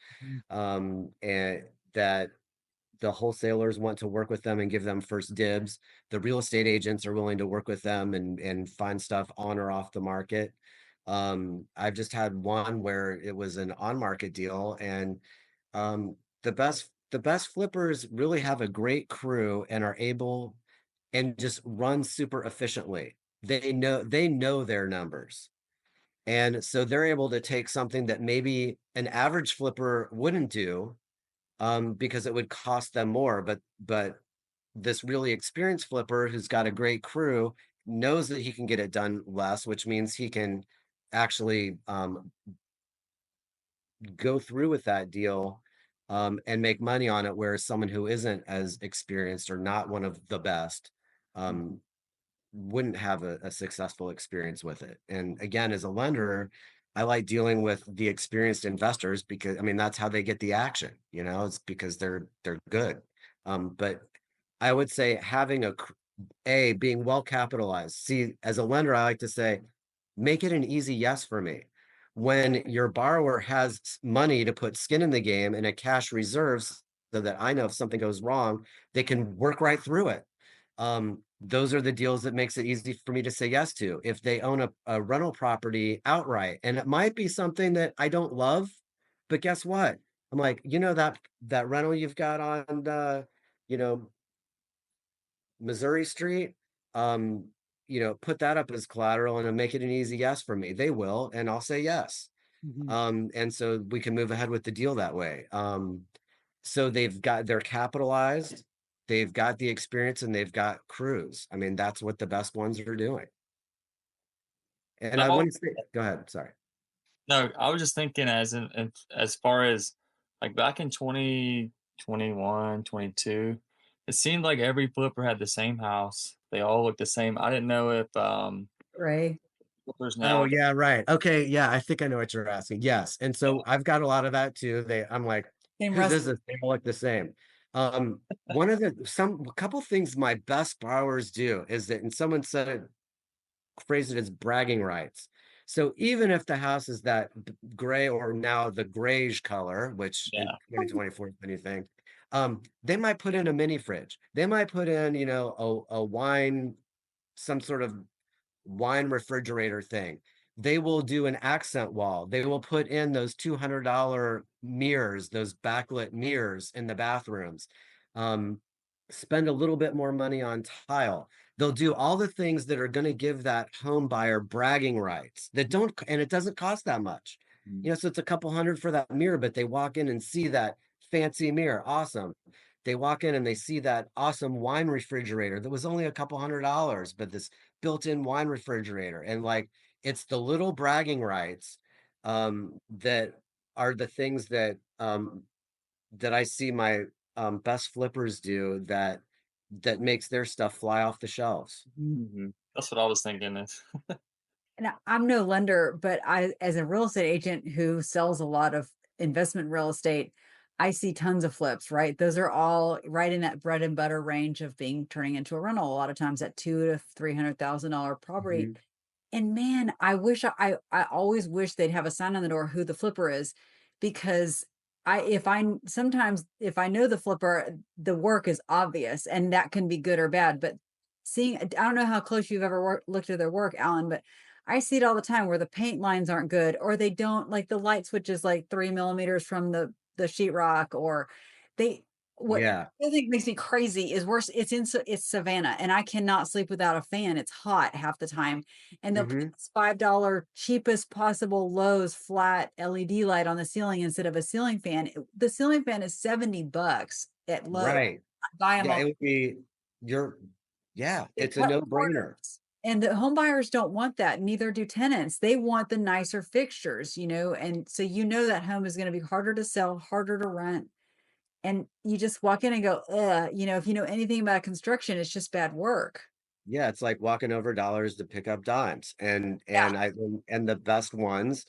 Mhm. And that the wholesalers want to work with them and give them first dibs. The real estate agents are willing to work with them and find stuff on or off the market. I've just had one where it was an on-market deal, and um, the best flippers really have a great crew and are able and just run super efficiently. They know their numbers. And so they're able to take something that maybe an average flipper wouldn't do, because it would cost them more. But this really experienced flipper who's got a great crew knows that he can get it done less, which means he can actually go through with that deal and make money on it, whereas someone who isn't as experienced or not one of the best um, wouldn't have a successful experience with it. And again, as a lender, I like dealing with the experienced investors because I mean that's how they get the action, it's because they're good. But I would say having being well capitalized. See, as a lender, I like to say, make it an easy yes for me. When your borrower has money to put skin in the game and a cash reserves so that I know if something goes wrong, they can work right through it. Those are the deals that makes it easy for me to say yes to. If they own a rental property outright, and it might be something that I don't love, but guess what? I'm like, that rental you've got on you know, Missouri Street, put that up as collateral and it'll make it an easy yes for me. They will, and I'll say yes. Mhm. And so we can move ahead with the deal that way. So they're capitalized, they've got the experience, and they've got crews. I mean, that's what the best ones are doing. And I No, want to say, go ahead, sorry. no, I was just thinking as far as like back in 2021, 22, it seemed like every flipper had the same house. They all looked the same. I didn't know if Right. flippers Oh now. yeah, right. Okay, yeah, I think I know what you're asking. Yes. And so I've got a lot of that too. I'm like, Same whose is rest. this? They all look the same. One of a couple things my best borrowers do is that, and someone said it, phrased it as bragging rights. So even if the house is that gray or now the grayish color, which in Yeah. 2024 is anything, they might put in a mini fridge. They might put in, a wine, some sort of wine refrigerator thing. They will do an accent wall. They will put in those $200 mirrors, those backlit mirrors in the bathrooms. Um, Spend a little bit more money on tile. They'll do all the things that are going to give that home buyer bragging rights that don't, and it doesn't cost that much. Mm. So it's a couple hundred for that mirror, but they walk in and see that fancy mirror. Awesome. They walk in and they see that awesome wine refrigerator that was only a couple $100, but this built-in wine refrigerator. And like, it's the little bragging rights that are the things that I see my best flippers do that makes their stuff fly off the shelves. Mhm. That's what I was thinking. Is And I'm no lender, but as a real estate agent who sells a lot of investment real estate, I see tons of flips, right? Those are all right in that bread and butter range of being turning into a rental. A lot of times at $200,000 to $300,000 property. Mhm. And man, I always wish they'd have a sign on the door who the flipper is, because sometimes if I know the flipper, the work is obvious and that can be good or bad. But I don't know how close you've ever looked at their work, Alan, but I see it all the time where the paint lines aren't good, or they don't like the light switch is like 3 millimeters from the sheetrock, or they what Yeah. I think makes me crazy is worse. It's Savannah, and I cannot sleep without a fan. It's hot half the time, and they'll put Hmm. this $5 cheapest possible Lowe's flat LED light on the ceiling instead of a ceiling fan. The ceiling fan is $70 at Lowe's. Right. I buy them Yeah, all. it would be you're Yeah, They it's a cut no-brainer. corners. And the home buyers don't want that, neither do tenants. They want the nicer fixtures, and so that home is gonna be harder to sell, harder to rent, and you just walk in and go, "Ugh," if you know anything about construction, it's just bad work. Yeah, it's like walking over dollars to pick up dimes, Yeah, and the best ones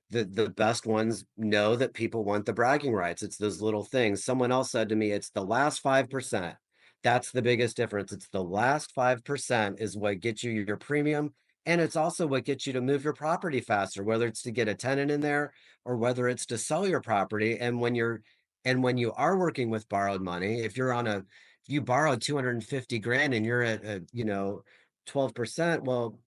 the best ones know that people want the bragging rights. It's those little things. Someone else said to me, it's the last 5%. That's the biggest difference. It's the last 5% is what gets you your premium. And it's also what gets you to move your property faster, whether it's to get a tenant in there or whether it's to sell your property. And when you are working with borrowed money, if you borrowed 250 grand and you're at 12%, well,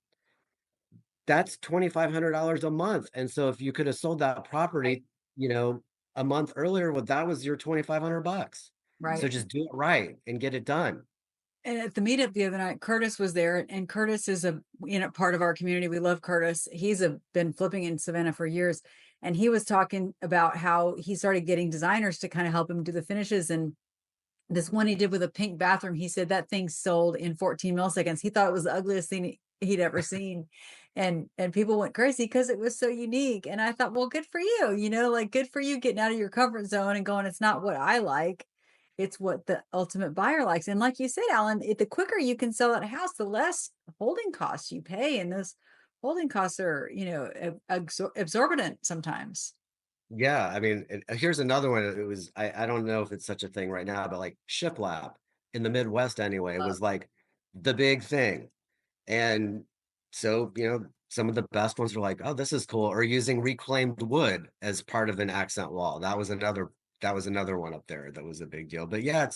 that's $2,500 a month, and so if you could have sold that right, property, you know, a month earlier, well, that was your 2,500 bucks. So right. just do it right and get it done. And at the meetup the other night, Curtis was there, and Curtis is a part of our community. We love Curtis. He's been flipping in Savannah for years, and he was talking about how he started getting designers to kind of help him do the finishes. And this one he did with a pink bathroom, he said that thing sold in 14 milliseconds. He thought it was the ugliest thing he'd ever seen. And people went crazy because it was so unique. And I thought, well, good for you, like good for you getting out of your comfort zone and going, it's not what I like. It's what the ultimate buyer likes. And like you said, Alan, the quicker you can sell that house, the less holding costs you pay. And those holding costs are, exorbitant sometimes. Yeah, I mean, here's another one. I don't know if it's such a thing right now, but like shiplap in the Midwest anyway was like the big thing. And so, some of the best ones were like, "Oh, this is cool," or using reclaimed wood as part of an accent wall. That was another one up there that was a big deal. But yeah,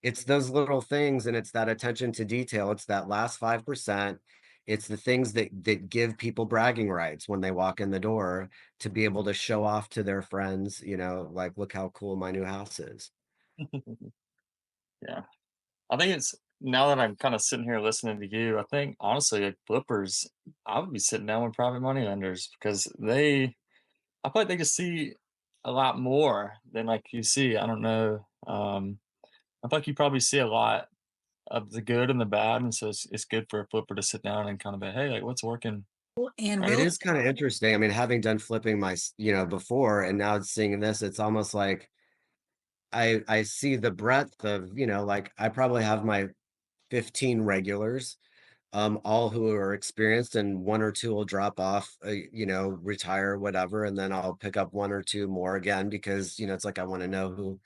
it's those little things, and it's that attention to detail. It's that last 5%. It's the things that give people bragging rights when they walk in the door to be able to show off to their friends, like, look how cool my new house is. Yeah. I think it's now that I'm kind of sitting here listening to you, I think honestly, like flippers, I would be sitting down with private money lenders because I feel like they just see a lot more than like you see. I don't know. I feel like you probably see a lot of the good and the bad, and so it's good for a flipper to sit down and kind of be, hey, like what's working And right It real now? is kind of interesting. I mean, having done flipping before and now seeing this, it's almost like I see the breadth of, like I probably have my 15 regulars, all who are experienced, and one or two will drop off, retire, whatever, and then I'll pick up one or two more again because, it's like I want to know who,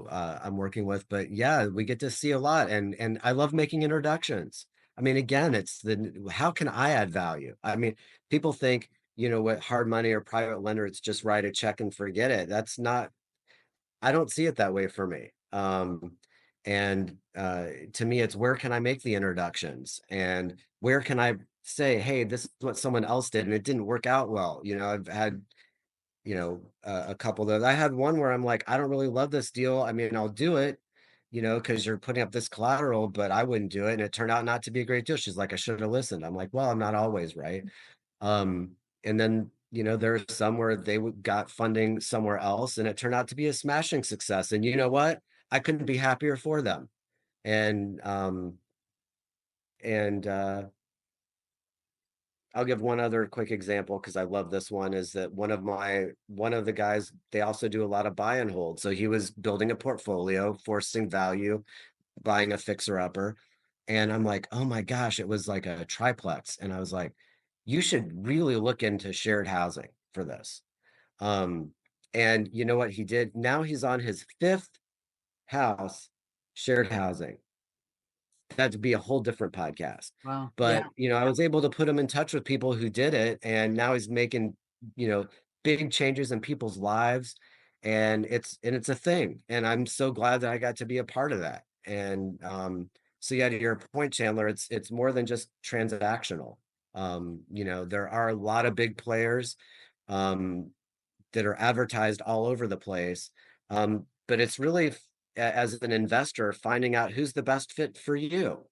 I'm working with. But yeah, we get to see a lot, and I love making introductions. I mean, again, how can I add value? I mean, people think, with hard money or private lender, it's just write a check and forget it. That's not I don't see it that way for me. And to me, it's where can I make the introductions and where can I say, hey, this is what someone else did and it didn't work out well. I've had, a couple that I had one where I'm like, I don't really love this deal. I mean, I'll do it, because you're putting up this collateral, but I wouldn't do it. And it turned out not to be a great deal. She's like, I should have listened. I'm like, well, I'm not always right. And then, there's some where got funding somewhere else and it turned out to be a smashing success. And you know what? I couldn't be happier for them. And and I'll give one other quick example because I love this one is that one of the guys, they also do a lot of buy and hold. So he was building a portfolio, forcing value, buying a fixer upper. And I'm like, oh my gosh, it was like a triplex. And I was like, you should really look into shared housing for this. Um, and you know what he did? Now he's on his fifth house, shared housing. That'd be a whole different podcast. Wow. Yeah. But, I was able to put him in touch with people who did it, and now he's making, you know, big changes in people's lives, and it's a thing. And I'm so glad that I got to be a part of that. And so yeah, to your point, Chandler, it's more than just transactional. There are a lot of big players. Um, that are advertised all over the place. But it's really as an investor finding out who's the best fit for you,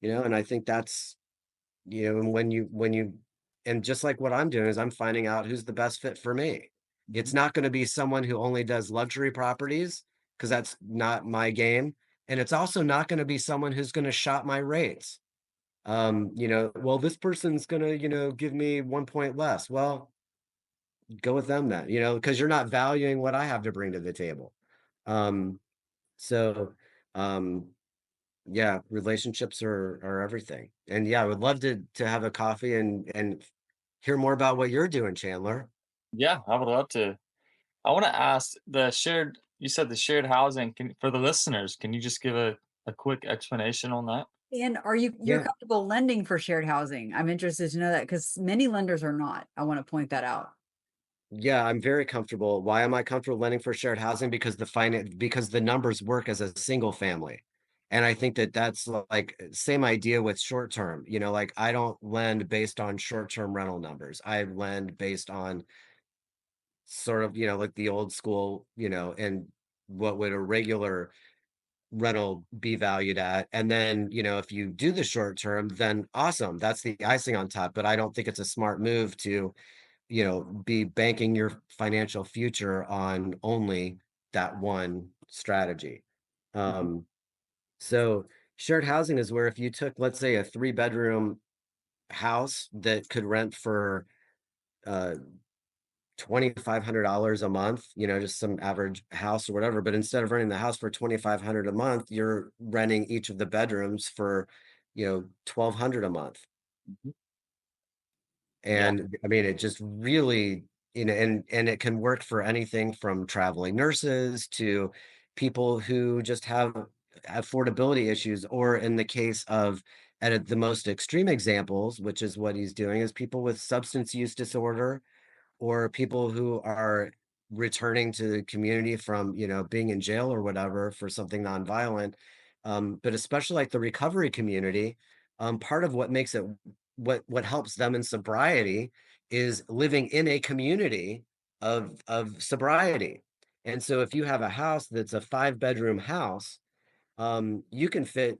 Mm. and I think that's, and when you and just like what I'm doing is I'm finding out who's the best fit for me. It's Mhm. not going to be someone who only does luxury properties because that's not my game. And it's also not going to be someone who's going to shop my rates. Well, this person's going to, give me 1 point less. Well, go with them then, because you're not valuing what I have to bring to the table. Um, so, um, yeah, relationships are everything. And yeah, I would love to have a coffee and hear more about what you're doing, Chandler. Yeah, I would love to. I want to ask you said the shared housing, for the listeners, can you just give a quick explanation on that? And you're Yeah. comfortable lending for shared housing? I'm interested to know that because many lenders are not. I want to point that out. Yeah, I'm very comfortable. Why am I comfortable lending for shared housing? Because the numbers work as a single family. And I think that that's like same idea with short term. Like I don't lend based on short term rental numbers. I lend based on sort of, like the old school, and what would a regular rental be valued at. And then, if you do the short term, then awesome. That's the icing on top. But I don't think it's a smart move to be banking your financial future on only that one strategy. Mhm. So shared housing is where if you took, let's say, a 3 bedroom house that could rent for uh $2,500 a month, just some average house or whatever, but instead of renting the house for 2,500 a month, you're renting each of the bedrooms for 1,200 a month. Mhm. Yeah. And I mean, it just really, and it can work for anything from traveling nurses to people who just have affordability issues, or in the case of at the most extreme examples, which is what he's doing, is people with substance use disorder or people who are returning to the community from, being in jail or whatever for something nonviolent. But especially like the recovery community, part of what makes it what helps them in sobriety is living in a community of sobriety. And so if you have a house that's a 5 bedroom house, you can fit,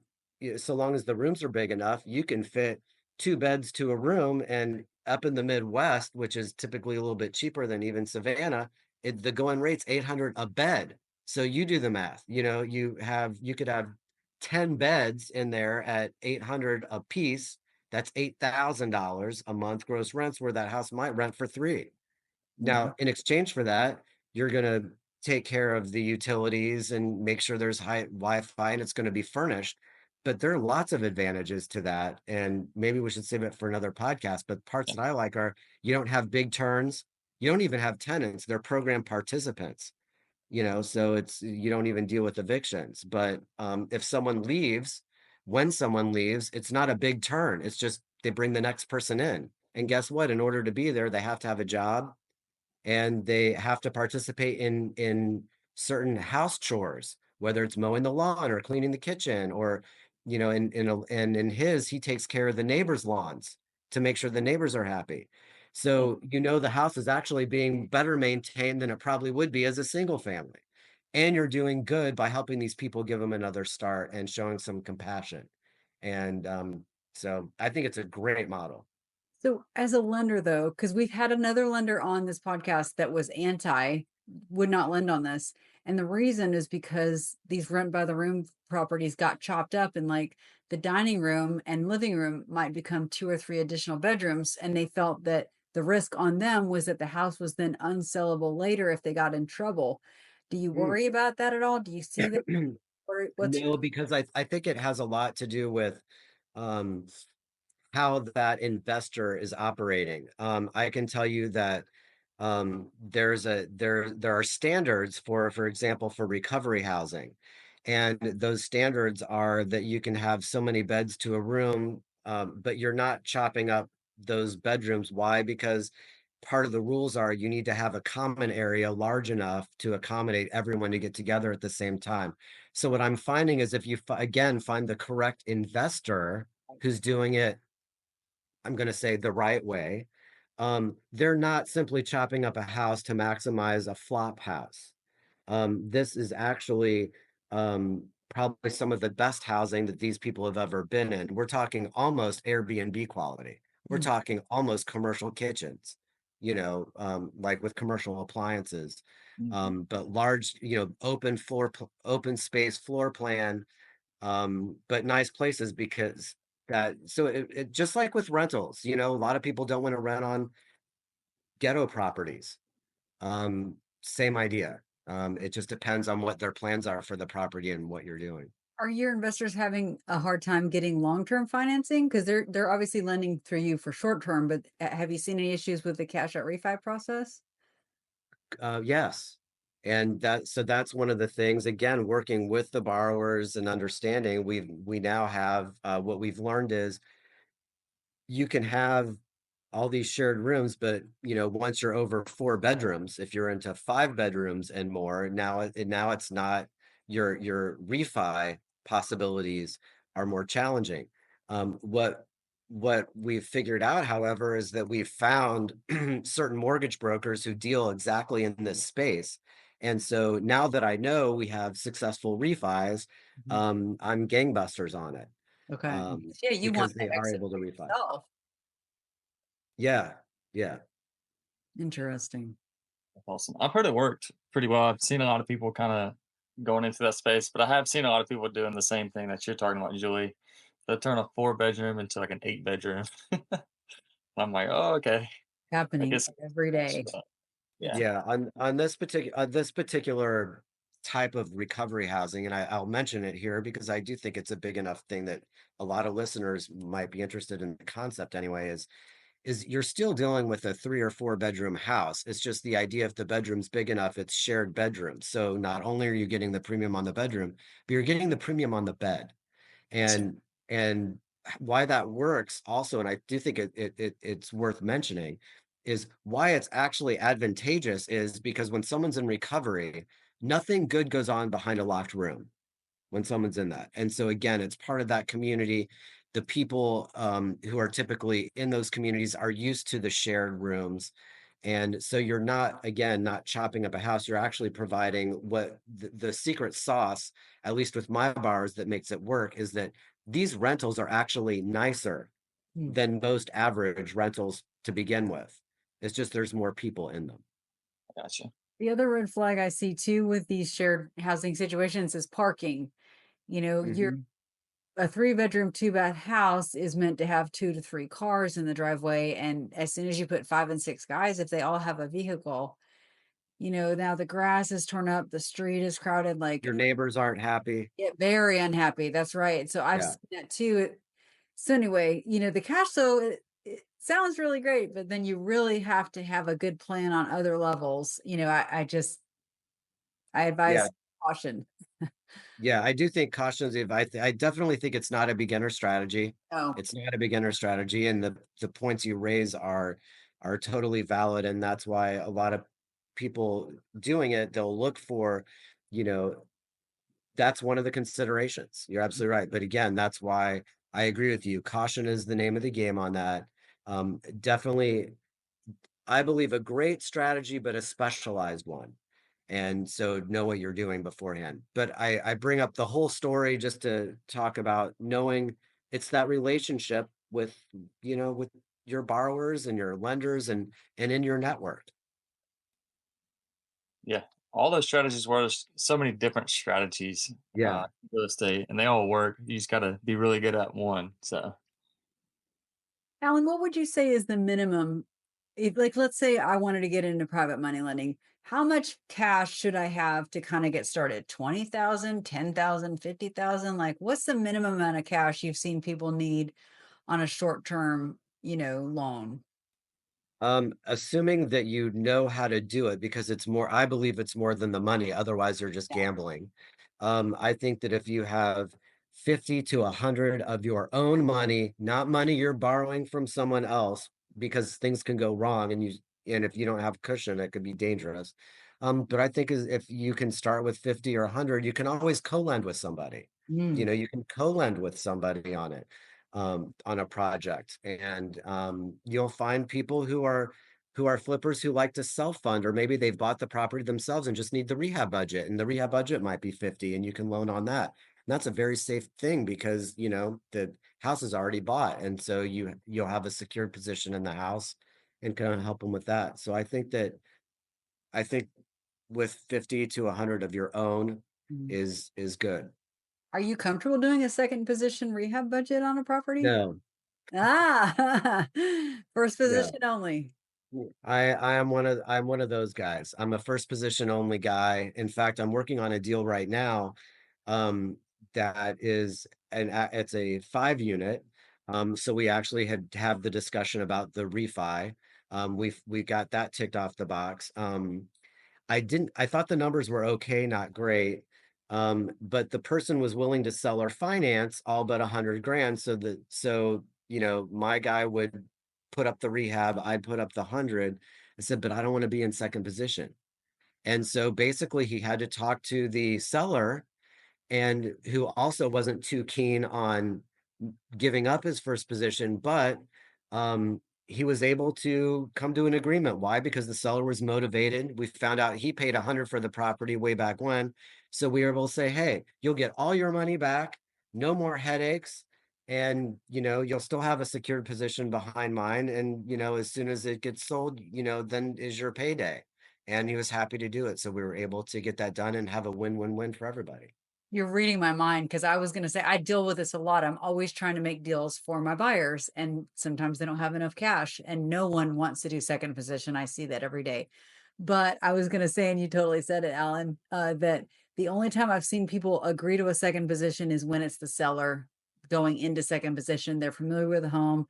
so long as the rooms are big enough, you can fit 2 beds to a room. And up in the Midwest, which is typically a little bit cheaper than even Savannah, the going rate's 800 a bed. So you do the math. You could have 10 beds in there at 800 a piece. That's $8,000 a month gross rents, where that house might rent for three. Mhm. Now, in exchange for that, you're gonna take care of the utilities and make sure there's high Wi-Fi and it's gonna be furnished. But there are lots of advantages to that. And maybe we should save it for another podcast. But parts Yeah. that I like are you don't have big turns, you don't even have tenants, they're program participants, so it's you don't even deal with evictions. But if someone leaves, when someone leaves, it's not a big turn. It's just they bring the next person in. And guess what? In order to be there, they have to have a job and they have to participate in certain house chores, whether it's mowing the lawn or cleaning the kitchen, or and in his, he takes care of the neighbors' lawns to make sure the neighbors are happy. Mm. So the house is actually being better maintained than it probably would be as a single family. And you're doing good by helping these people, give them another start and showing some compassion. And so I think it's a great model. So as a lender though, because we've had another lender on this podcast that was would not lend on this. And the reason is because these rent by the room properties got chopped up, and like the dining room and living room might become 2 or 3 additional bedrooms. And they felt that the risk on them was that the house was then unsellable later if they got in trouble. Do you Mm. worry about that at all? Do you see that? What's your No, because I think it has a lot to do with um, how that investor is operating. I can tell you that there are standards for example, for recovery housing, and those standards are that you can have so many beds to a room, but you're not chopping up those bedrooms. Why? Because part of the rules are you need to have a common area large enough to accommodate everyone to get together at the same time. So what I'm finding is if you again find the correct investor who's doing it, I'm going to say the right way, they're not simply chopping up a house to maximize a flop house. This is actually probably some of the best housing that these people have ever been in. We're talking almost Airbnb quality. We're talking almost commercial kitchens, like with commercial appliances. Mhm. But large, open space floor plan, but nice places because so it just like with rentals, a lot of people don't want to rent on ghetto properties. Same idea. It just depends on what their plans are for the property and what you're doing. Are your investors having a hard time getting long-term financing? Because they're obviously lending through you for short term, but have you seen any issues with the cash out refi process? Yes. And that's one of the things, again, working with the borrowers and understanding, we now have, what we've learned is you can have all these shared rooms, but once you're over 4 bedrooms, if you're into 5 bedrooms and more, now it's not your refi possibilities are more challenging. What we've figured out, however, is that we've found certain mortgage brokers who deal exactly in this space. And so now that I know we have successful refis, Mhm. I'm gangbusters on it, Okay. Yeah, you want because that they are exit able to for refi. yourself. Yeah, yeah. Interesting. Awesome. I've heard it worked pretty well. I've seen a lot of people kind of going into that space, but I have seen a lot of people doing the same thing that you're talking about, Julie. They turn a 4 bedroom into like an 8 bedroom. I'm like, oh, okay. I Happening guess every day. It's yeah. Yeah, on this particular type of recovery housing, and I'll mention it here because I do think it's a big enough thing that a lot of listeners might be interested in the concept anyway, is you're still dealing with a 3 or 4 bedroom house. It's just the idea if the bedroom's big enough, it's shared bedrooms. So not only are you getting the premium on the bedroom, but you're getting the premium on the bed. Gotcha. And why that works also, and I do think it's worth mentioning, is why it's actually advantageous is because when someone's in recovery, nothing good goes on behind a locked room when someone's in that. And so again, it's part of that community. The people who are typically in those communities are used to the shared rooms. And so you're not, again, not chopping up a house. You're actually providing what the secret sauce, at least with my bars, that makes it work is that these rentals are actually nicer Mm. than most average rentals to begin with. It's just there's more people in them. Gotcha. The other red flag I see too with these shared housing situations is parking. You're Mhm. a 3 bedroom, 2 bath house is meant to have 2 to 3 cars in the driveway. And as soon as you put 5 and 6 guys, if they all have a vehicle, now the grass is torn up, the street is crowded, like Your neighbors aren't happy. get very unhappy. That's right. So I've Yeah. seen that too. So anyway, the cash flow, it sounds really great, but then you really have to have a good plan on other levels. I Yeah. advise caution. Yeah, I do think cautions. I definitely think it's not a beginner strategy. Oh, It's not a beginner strategy, and the points you raise are totally valid, and that's why a lot of people doing it, they'll look for, you know, that's one of the considerations. You're absolutely right. But again, that's why I agree with you. Caution is the name of the game on that. Definitely I believe a great strategy, but a specialized one. And so know what you're doing beforehand. But I bring up the whole story just to talk about knowing it's that relationship with your borrowers and your lenders and in your network. Yeah. All those strategies were there's so many different strategies, Yeah. in real estate, and they all work. You just got to be really good at one. So Alan, what would you say is the minimum? If, like, let's say I wanted to get into private money lending, how much cash should I have to kind of get started? 20,000, 10,000, 50,000? Like, what's the minimum amount of cash you've seen people need on a short term, loan? Assuming that you know how to do it because I believe it's more than the money, otherwise you're just Yeah. gambling. I think that if you have 50 to 100 of your own money, not money you're borrowing from someone else, because things can go wrong and if you don't have cushion, it could be dangerous. But I think if you can start with 50 or 100, you can always co-lend with somebody. Mm, You can co-lend with somebody on a project, and you'll find people who are flippers who like to self-fund, or maybe they've bought the property themselves and just need the rehab budget, and the rehab budget might be 50 and you can loan on that. And that's a very safe thing because the house is already bought, and so you'll have a secured position in the house and kind of help them with that. So I think with 50 to 100 of your own Mm. is good. Are you comfortable doing a second position rehab budget on a property? No, Ah, first no. position only. I'm one of those guys. I'm a first position only guy. In fact, I'm working on a deal right now, um, that is it's a 5 unit. So we actually had to have the discussion about the refi. We got that ticked off the box. I thought the numbers were okay, not great. But the person was willing to sell or finance all but 100 grand. So you know, my guy would put up the rehab, I'd put up the 100. I said, but I don't want to be in second position. And so basically he had to talk to the seller, and who also wasn't too keen on giving up his first position, but he was able to come to an agreement. Why? Because the seller was motivated. We found out he paid 100 for the property way back when. So we were able to say, hey, you'll get all your money back, no more headaches. And, you know, you'll still have a secured position behind mine. And, you know, as soon as it gets sold, you know, then is your payday. And he was happy to do it. So we were able to get that done and have a win-win-win for everybody. You're reading my mind because I was going to say I deal with this a lot. I'm always trying to make deals for my buyers, and sometimes they don't have enough cash, and no one wants to do second position. I see that every day. But I was going to say, and you totally said it, Alan, that the only time I've seen people agree to a second position is when it's the seller going into second position. They're familiar with the home,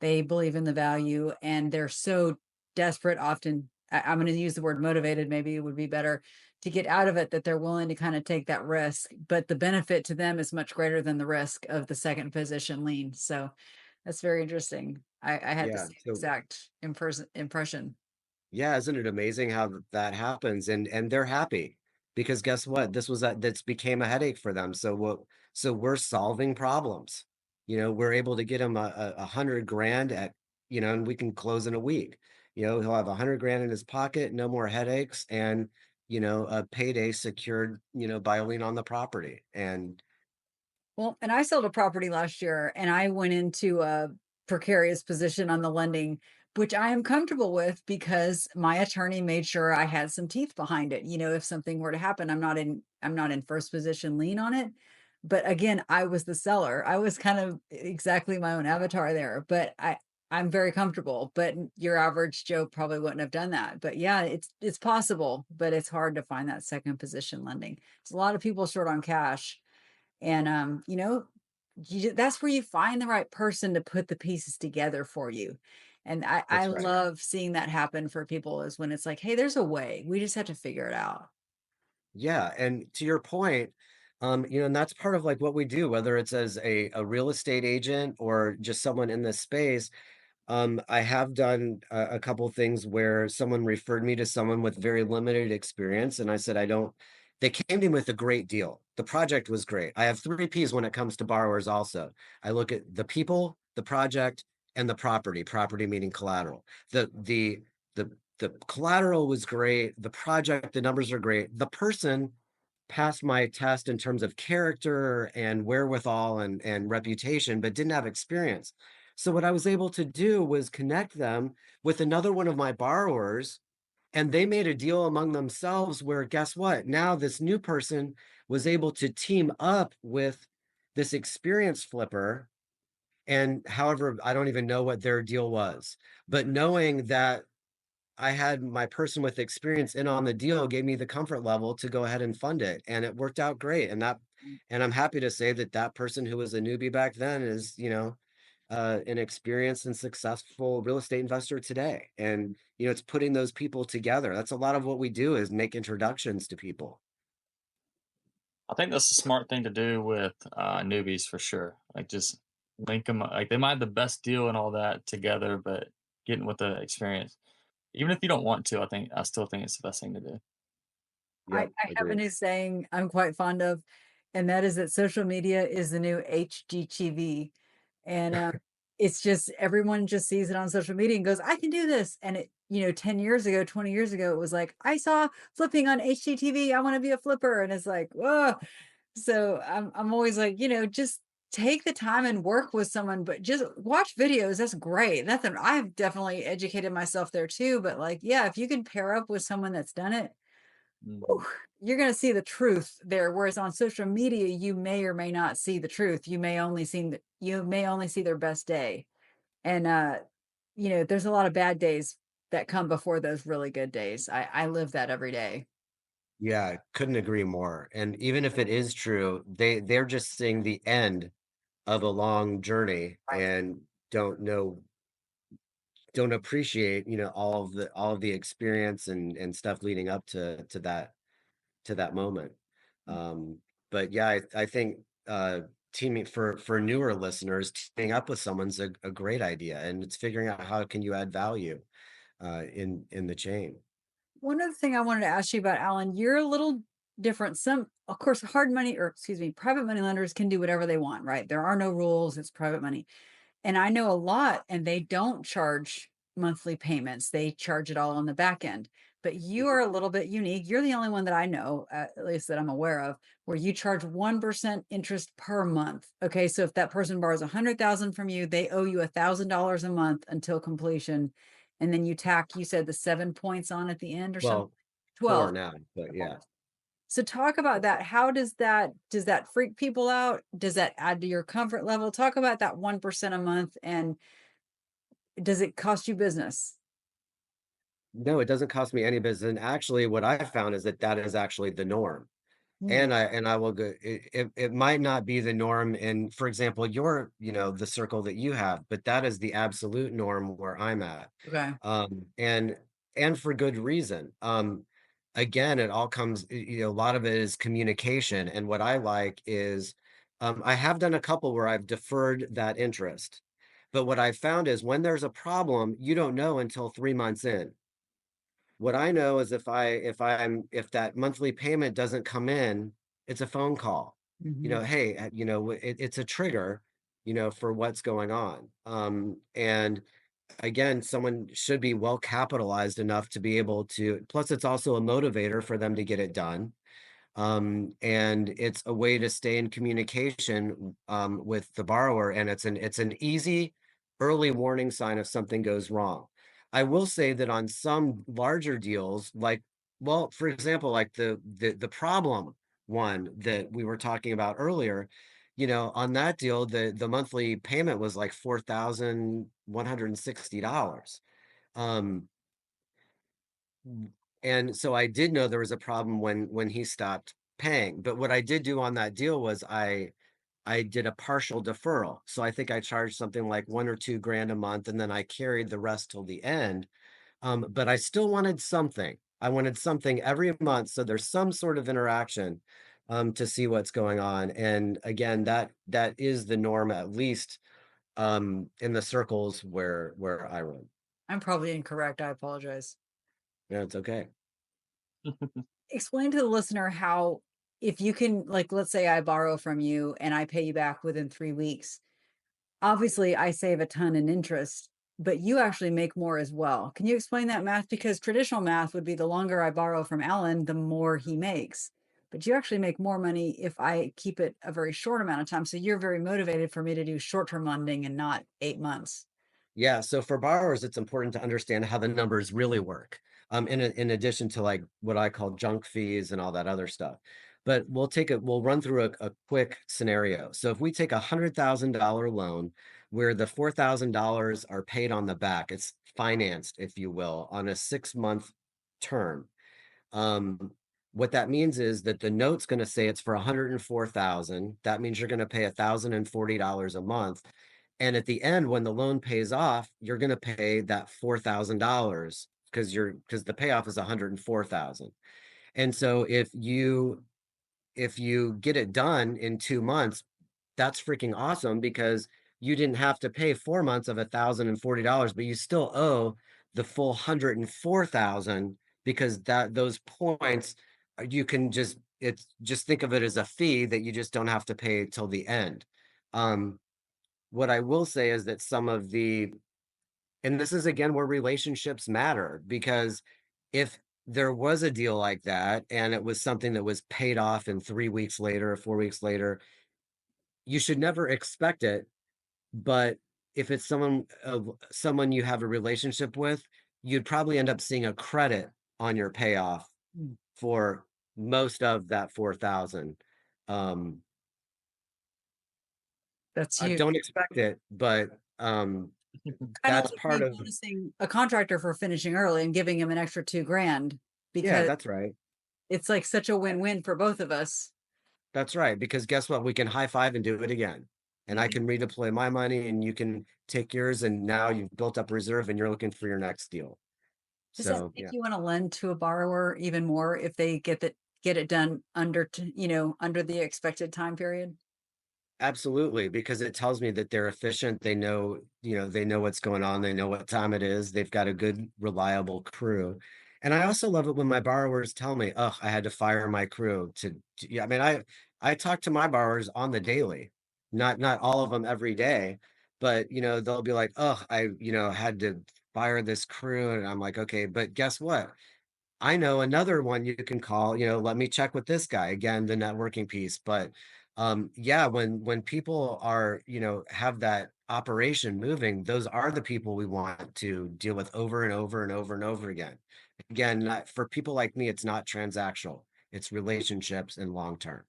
they believe in the value, and they're so desperate. Often, I'm going to use the word motivated, maybe it would be better to get out of it, that they're willing to kind of take that risk, but the benefit to them is much greater than the risk of the second position lien. So that's very interesting. I had the Yeah. same So exact impression. yeah, isn't it amazing how that happens? And they're happy because guess what? That's became a headache for them. So we're solving problems. You know, we're able to get him a 100 grand at, you know, and we can close in a week. You know, he'll have 100 grand in his pocket, no more headaches, and you know, a payday secured, you know, by a lien on the property. And Well, and I sold a property last year and I went into a precarious position on the lending, which I am comfortable with because my attorney made sure I had some teeth behind it. You know, if something were to happen, I'm not in first position lien on it. But again, I was the seller. I was kind of exactly my own avatar there, but I'm very comfortable, but your average Joe probably wouldn't have done that. But yeah, it's possible, but it's hard to find that second position lending. There's a lot of people short on cash, and that's where you find the right person to put the pieces together for you. And I that's right. love seeing that happen for people, is when it's like, hey, there's a way. We just have to figure it out. Yeah, and to your point, you know, and that's part of like what we do, whether it's as a real estate agent or just someone in this space. I have done a couple things where someone referred me to someone with very limited experience, and I said, I don't. They came to me with a great deal. The project was great. I have 3 Ps when it comes to borrowers also. I look at the people, the project, and the property. Property meaning collateral. The collateral was great. The project, the numbers are great. The person passed my test in terms of character and wherewithal and reputation, but didn't have experience. So what I was able to do was connect them with another one of my borrowers, and they made a deal among themselves where guess what? Now this new person was able to team up with this experienced flipper. And however, I don't even know what their deal was, but knowing that I had my person with experience in on the deal gave me the comfort level to go ahead and fund it, and it worked out great. And I'm happy to say that that person who was a newbie back then is, you know, an experienced and successful real estate investor today. And you know, it's putting those people together. That's a lot of what we do is make introductions to people. I think that's a smart thing to do with newbies for sure. Like just link them. Like they might have the best deal and all that together, but getting with the experience, even if you don't want to, I still think it's the best thing to do. Yep, I have a agreed. new saying I'm quite fond of, and that is that social media is the new HGTV. And it's just everyone just sees it on social media and goes, I can do this. And 10 years ago, 20 years ago, it was like, I saw flipping on HGTV. I want to be a flipper. And it's like, whoa. So I'm always like, just take the time and work with someone, but just watch videos. That's great. Nothing. I've definitely educated myself there too. But like, yeah, if you can pair up with someone that's done it, Mhm. whew, you're going to see the truth there. Whereas on social media, you may or may not see the truth. You may only see their best day. And there's a lot of bad days that come before those really good days. I live that every day. Yeah, couldn't agree more. And even if it is true, they're just seeing the end of a long journey Right. and don't appreciate, all of the experience and stuff leading up to that moment. Um, but yeah, I think teaming for newer listeners, teaming up with someone's a great idea, and it's figuring out how can you add value in the chain. One other thing I wanted to ask you about, Alan, you're a little different. Of course, hard money, or excuse me, private money lenders can do whatever they want, right? There are no rules. It's private money. And I know a lot, and they don't charge monthly payments. They charge it all on the back end. But you are a little bit unique. You're the only one that I know, at least that I'm aware of, where you charge 1% interest per month. Okay, so if that person borrows 100,000 from you, they owe you $1,000 a month until completion, and then you said the 7 points on at the end or something. Well, 4 12. now, but yeah. So talk about that. How does that freak people out? Does that add to your comfort level? Talk about that 1% a month, and does it cost you business? No, it doesn't cost me any business. And actually, what I found is that that is actually the norm. Hmm. And I will go. It might not be the norm in, for example, the circle that you have, but that is the absolute norm where I'm at. Okay. Um, and and for good reason. Again, it all comes, a lot of it is communication. And what I like is, I have done a couple where I've deferred that interest. But what I found is when there's a problem, you don't know until 3 months in. What I know is if that monthly payment doesn't come in, it's a phone call. Mhm. Hey, it's a trigger, for what's going on. And again, someone should be well capitalized enough to be able to, plus it's also a motivator for them to get it done. And it's a way to stay in communication with the borrower, and it's an easy early warning sign if something goes wrong. I will say that on some larger deals, like, well, for example, like the problem one that we were talking about earlier, on that deal, the monthly payment was like $4,160. Um, and so I did know there was a problem when he stopped paying. But what I did do on that deal was I did a partial deferral. So I think I charged something like 1 or 2 grand a month, and then I carried the rest till the end. But I still wanted something. I wanted something every month, so there's some sort of interaction to see what's going on. And again, that is the norm, at least in the circles where I run. I'm probably incorrect. I apologize. Yeah, it's okay. Explain to the listener how, if you can, like, let's say I borrow from you and I pay you back within 3 weeks. Obviously, I save a ton in interest, but you actually make more as well. Can you explain that math? Because traditional math would be the longer I borrow from Alan, the more he makes. But you actually make more money if I keep it a very short amount of time. So you're very motivated for me to do short-term lending and not 8 months. Yeah, so for borrowers, it's important to understand how the numbers really work. In addition to like what I call junk fees and all that other stuff. But we'll run through a quick scenario. So if we take $100,000 loan where the $4,000 are paid on the back, it's financed, if you will, on a 6 month term. Um, what that means is that the note's going to say it's for 104,000. That means you're going to pay $1,040 a month. And at the end, when the loan pays off, you're going to pay that $4,000 because the payoff is 104,000. And so if you get it done in 2 months, that's freaking awesome because you didn't have to pay 4 months of $1,040, but you still owe the full 104,000 because those points you can just think of it as a fee that you just don't have to pay till the end. What I will say is that and this is again where relationships matter, because if there was a deal like that and it was something that was paid off in 3 weeks later or 4 weeks later, you should never expect it. But if it's someone you have a relationship with, you'd probably end up seeing a credit on your payoff Mm. for most of that 4,000. That's I huge. don't expect it, but Kind of that's like part me of, bonusing a contractor for finishing early and giving him an extra 2 grand yeah, because that's right. it's like such a win-win for both of us. That's right. Because guess what? We can high five and do it again. And I Yeah. can redeploy my money and you can take yours. And now you've built up reserve and you're looking for your next deal. Does that So make yeah. you want to lend to a borrower even more if they get it done under, under the expected time period? Absolutely, because it tells me that they're efficient. They know, they know what's going on. They know what time it is. They've got a good, reliable crew. And I also love it when my borrowers tell me, "Oh, I had to fire my crew yeah, I mean, I talk to my borrowers on the daily, not all of them every day, but they'll be like, "Oh, I, had to fire this crew." And I'm like, "Okay, but guess what? I know another one you can call, let me check with this guy again, the networking piece. But yeah, when people are, have that operation moving, those are the people we want to deal with over and over and over and over again. Again, for people like me, it's not transactional, it's relationships and long term.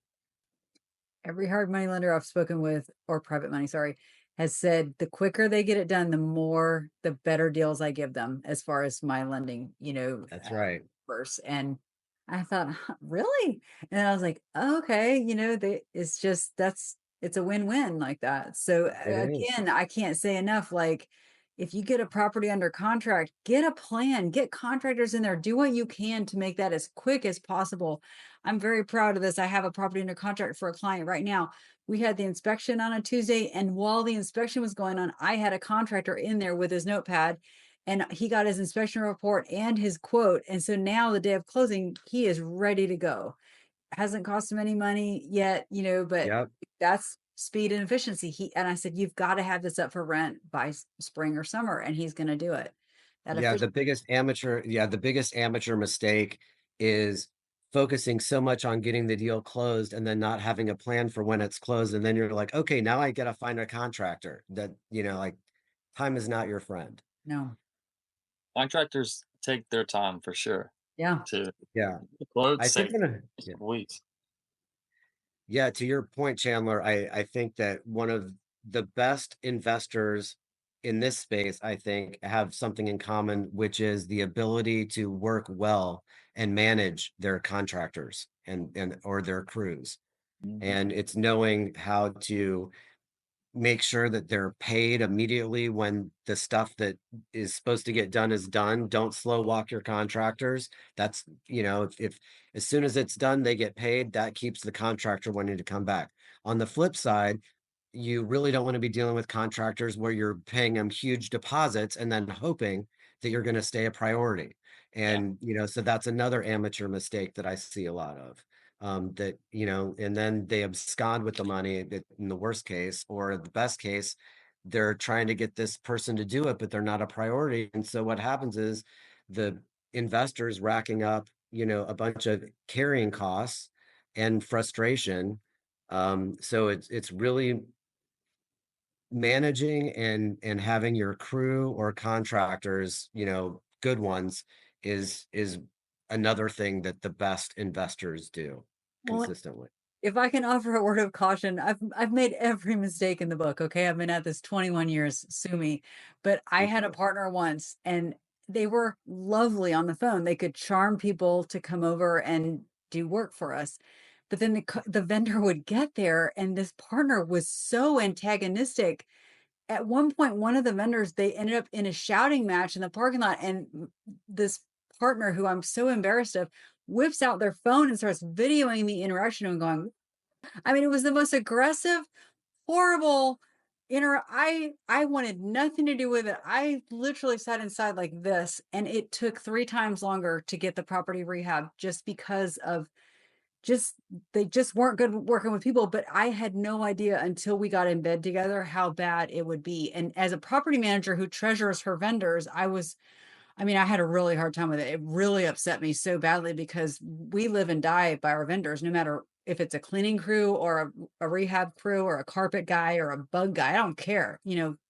Every hard money lender I've spoken with, or private money, sorry, has said the quicker they get it done, the better deals I give them as far as my lending, That's right. verse. And I thought, "Huh, really?" And I was like, "Oh, okay, it's a win-win like that." So It is. again, I can't say enough. Like, if you get a property under contract, get a plan, get contractors in there, do what you can to make that as quick as possible. I'm very proud of this. I have a property under contract for a client right now. We had the inspection on a Tuesday, and while the inspection was going on, I had a contractor in there with his notepad, and he got his inspection report and his quote. And so now, the day of closing, he is ready to go. Hasn't cost him any money yet, but Yep. that's speed and efficiency. And I said, you've got to have this up for rent by spring or summer, and he's going to do it. That Yeah, efficient. the biggest amateur mistake is focusing so much on getting the deal closed and then not having a plan for when it's closed. And then you're like, okay, now I gotta find a contractor that, like time is not your friend. No. Contractors take their time for sure Yeah. to Yeah. quote I think save a yeah. couple weeks. Yeah, to your point, Chandler, I think that one of the best investors in this space, I think, have something in common, which is the ability to work well and manage their contractors and or their crews. Mhm. And it's knowing how to make sure that they're paid immediately when the stuff that is supposed to get done is done. Don't slow walk your contractors. That's, if as soon as it's done, they get paid, that keeps the contractor wanting to come back. On the flip side, you really don't want to be dealing with contractors where you're paying them huge deposits and then hoping that you're going to stay a priority. Yeah. And, so that's another amateur mistake that I see a lot of. That, and then they abscond with the money in the worst case, or the best case, they're trying to get this person to do it, but they're not a priority. And so what happens is the investors racking up, a bunch of carrying costs and frustration. So it's really managing and having your crew or contractors, good ones is another thing that the best investors do Well, consistently. if I can offer a word of caution, I've made every mistake in the book. Okay, I've been at this 21 years. Sue me, but I had a partner once, and they were lovely on the phone. They could charm people to come over and do work for us. But then the vendor would get there, and this partner was so antagonistic. At one point, one of the vendors, they ended up in a shouting match in the parking lot, and this partner, who I'm so embarrassed of, whips out their phone and starts videoing the interaction and going, I mean, it was the most aggressive, horrible I wanted nothing to do with it. I literally sat inside like this, and it took 3 times longer to get the property rehab just because of just they just weren't good working with people. But I had no idea until we got in bed together how bad it would be. And as a property manager who treasures her vendors, I mean, I had a really hard time with it. It really upset me so badly because we live and die by our vendors, no matter if it's a cleaning crew or a rehab crew or a carpet guy or a bug guy. I don't care.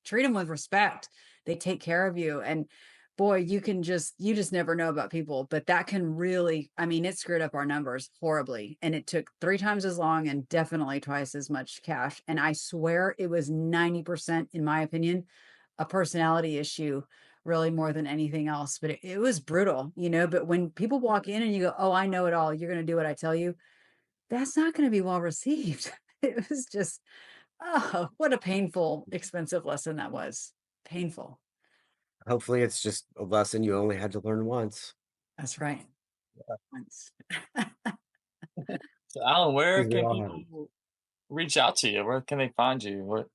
Treat them with respect. They take care of you. And boy, you just never know about people, but that can really, I mean, it screwed up our numbers horribly. And it took 3 times as long and definitely twice as much cash. And I swear it was 90%, in my opinion, a personality issue, really more than anything else. But it was brutal, but when people walk in and you go, oh, I know it all, you're going to do what I tell you, that's not going to be well received. It was just, oh, what a painful, expensive lesson that was. Painful. Hopefully, it's just a lesson you only had to learn once. That's right. Once. So, Alan, where These are can all hard. people reach out to you? Where can they find you? What?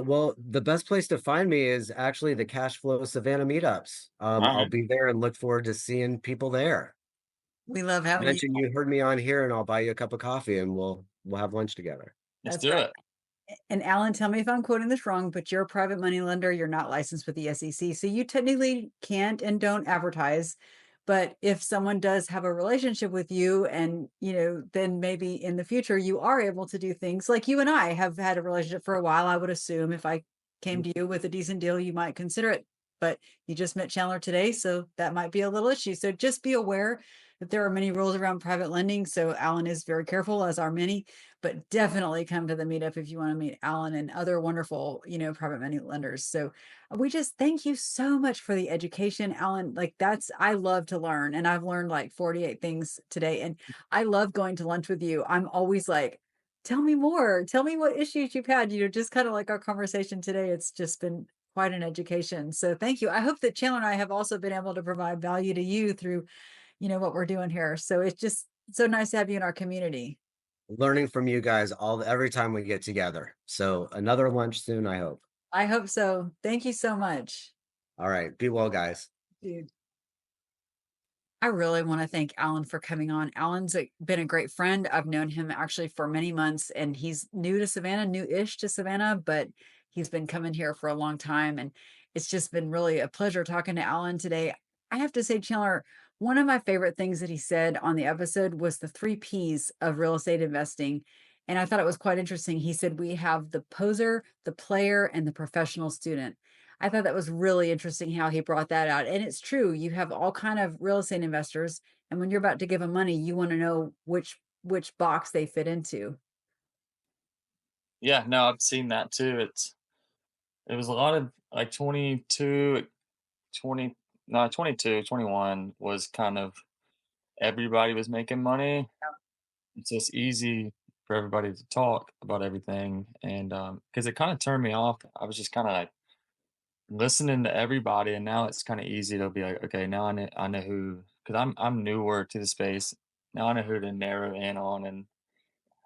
Well, the best place to find me is actually the Cash Flow Savannah meetups. All I'll right. be there and look forward to seeing people there. We love having you. Mention you heard me on here, and I'll buy you a cup of coffee, and we'll have lunch together. Let's That's do right. it. And Alan, tell me if I'm quoting this wrong, but you're a private money lender. You're not licensed with the SEC. So you technically can't and don't advertise. But if someone does have a relationship with you and, then maybe in the future you are able to do things like you and I have had a relationship for a while. I would assume if I came to you with a decent deal, you might consider it. But you just met Chandler today, so that might be a little issue. So just be aware that there are many rules around private lending. So Alan is very careful, as are many, but definitely come to the meetup if you want to meet Alan and other wonderful, private money lenders. So we just thank you so much for the education, Alan. Like I love to learn, and I've learned like 48 things today. And I love going to lunch with you. I'm always like, tell me more. Tell me what issues you've had, just kind of like our conversation today. It's just been quite an education. So thank you. I hope that Chandler and I have also been able to provide value to you through, what we're doing here. So it's just so nice to have you in our community. Learning from you guys every time we get together. So another lunch soon, I hope. I hope so. Thank you so much. All right. Be well, guys. Dude. I really want to thank Alan for coming on. Alan's been a great friend. I've known him actually for many months, and he's new to Savannah, new-ish to Savannah, but he's been coming here for a long time. And it's just been really a pleasure talking to Alan today. I have to say, Chandler, one of my favorite things that he said on the episode was the 3 Ps of real estate investing. And I thought it was quite interesting. He said, we have the poser, the player, and the professional student. I thought that was really interesting how he brought that out. And it's true. You have all kind of real estate investors, and when you're about to give them money, you want to know which box they fit into. Yeah, no, I've seen that too. It was a lot of like 22, 20, no, 22, 21 was kind of everybody was making money. It's just easy for everybody to talk about everything. And because it kind of turned me off, I was just kind of like listening to everybody. And now it's kind of easy to be like, okay, now I know who, because I'm newer to the space. Now I know who to narrow in on and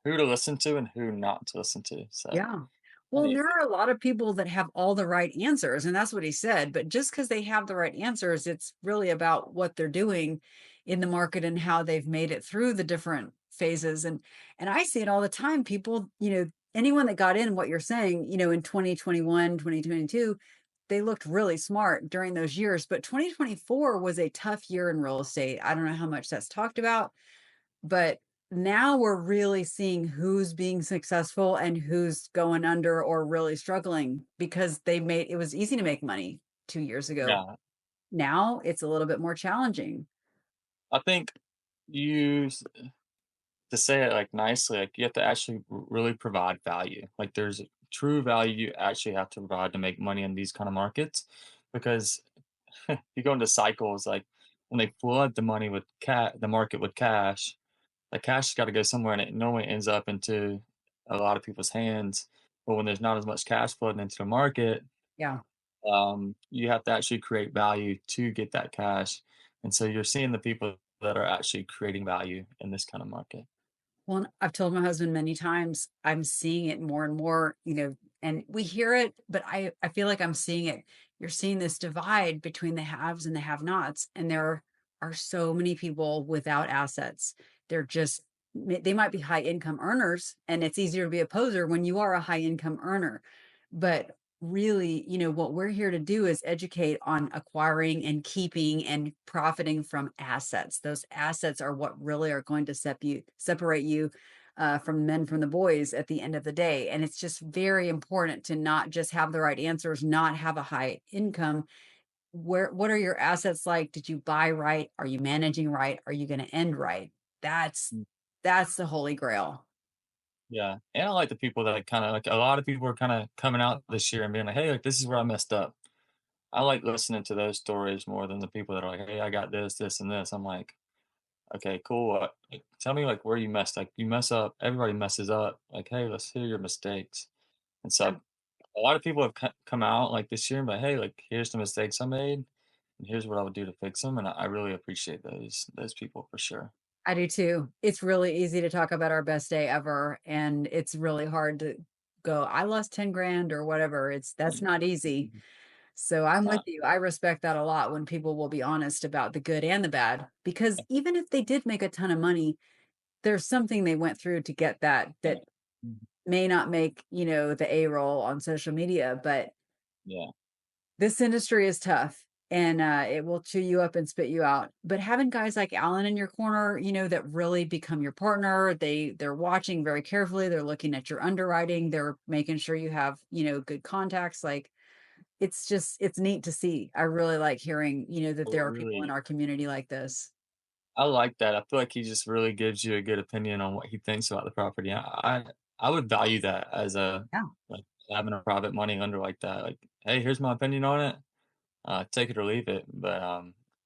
who to listen to and who not to listen to. So, Yeah. kinda Well, there easy. are a lot of people that have all the right answers, and that's what he said. But just because they have the right answers, it's really about what they're doing in the market and how they've made it through the different phases. And I see it all the time. People, anyone that got in what you're saying, in 2021, 2022, they looked really smart during those years. But 2024 was a tough year in real estate. I don't know how much that's talked about, but now we're really seeing who's being successful and who's going under or really struggling because it was easy to make money 2 years ago. Yeah. Now it's a little bit more challenging. I think you to say it like nicely, like you have to actually really provide value. Like there's true value you actually have to provide to make money in these kind of markets, because you go into cycles like when they flood the money with the market with cash, the cash has got to go somewhere, and it normally ends up into a lot of people's hands. But when there's not as much cash flooding into the market, Yeah. you have to actually create value to get that cash. And so you're seeing the people that are actually creating value in this kind of market. Well, I've told my husband many times, I'm seeing it more and more, and we hear it, but I feel like I'm seeing it. You're seeing this divide between the haves and the have-nots, and there are so many people without assets. They're just they might be high income earners, and it's easier to be a poser when you are a high income earner. But really, what we're here to do is educate on acquiring and keeping and profiting from assets. Those assets are what really are going to separate you from men from the boys at the end of the day. And it's just very important to not just have the right answers, not have a high income, what are your assets like? Did you buy right? Are you managing right? Are you going to end right? That's Mm, that's the holy grail. yeah, and I like the people that kinda like, a lot of people are kinda coming out this year and being like, "Hey, like, this is where I messed up." I like listening to those stories more than the people that are like, "Hey, I got this, this, and this." I'm like, "Okay, cool, like, tell me, like, where you messed, like, you mess up, everybody messes up, like, hey, let's hear your mistakes." And so, a lot of people have come out, like, this year and be like, "Hey, like, here's the mistakes I made, and here's what I would do to fix them," and I really appreciate those people for sure. I do too. It's really easy to talk about our best day ever, and it's really hard to go, I lost 10 grand or whatever. That's not easy. So It's I'm with not. you. I respect that a lot when people will be honest about the good and the bad, because even if they did make a ton of money, there's something they went through to get that Mhm. may not make, the A roll on social media, but Yeah, this industry is tough and it will chew you up and spit you out. But having guys like Alan in your corner, that really become your partner, they're watching very carefully, they're looking at your underwriting, they're making sure you have, good contacts. Like it's neat to see. I really like hearing, that oh, there are people in really, our community like this. I like that. I feel like he just really gives you a good opinion on what he thinks about the property. I would value that as a Yeah. like having a private money lender like that. Like, hey, here's my opinion on it. Take it or leave it. But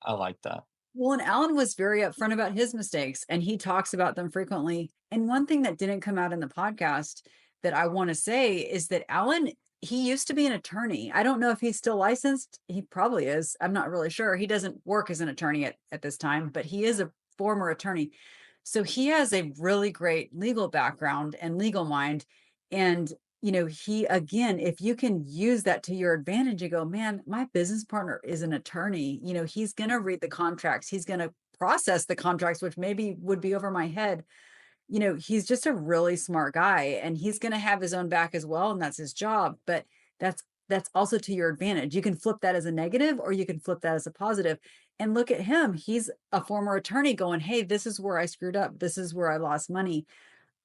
I like that. Well, and Alan was very upfront about his mistakes and he talks about them frequently. And one thing that didn't come out in the podcast that I want to say is that Alan, he used to be an attorney. I don't know if he's still licensed. He probably is. I'm not really sure. He doesn't work as an attorney at this time, but he is a former attorney. So he has a really great legal background and legal mind. And he again, if you can use that to your advantage, you go, man, my business partner is an attorney. He's going to read the contracts, he's going to process the contracts, which maybe would be over my head. He's just a really smart guy and he's going to have his own back as well. And that's his job. But that's also to your advantage. You can flip that as a negative or you can flip that as a positive. And look at him. He's a former attorney going, hey, this is where I screwed up. This is where I lost money.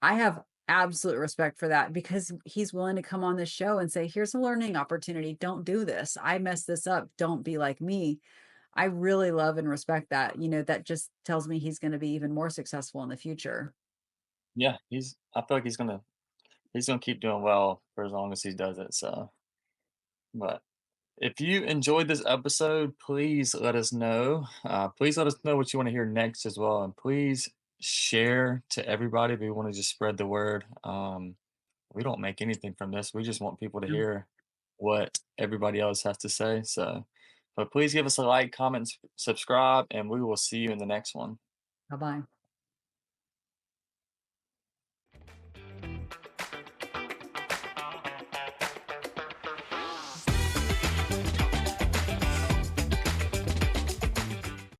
I have absolute respect for that because he's willing to come on this show and say, here's a learning opportunity. Don't do this. I messed this up. Don't be like me. I really love and respect that. That just tells me he's going to be even more successful in the future. Yeah, he's. I feel like he's gonna keep doing well for as long as he does it. So, but if you enjoyed this episode, please let us know. Please let us know what you want to hear next as well, and please share to everybody. We want to just spread the word. We don't make anything from this. We just want people to hear what everybody else has to say. So, but please give us a like, comment, subscribe, and we will see you in the next one. Bye bye.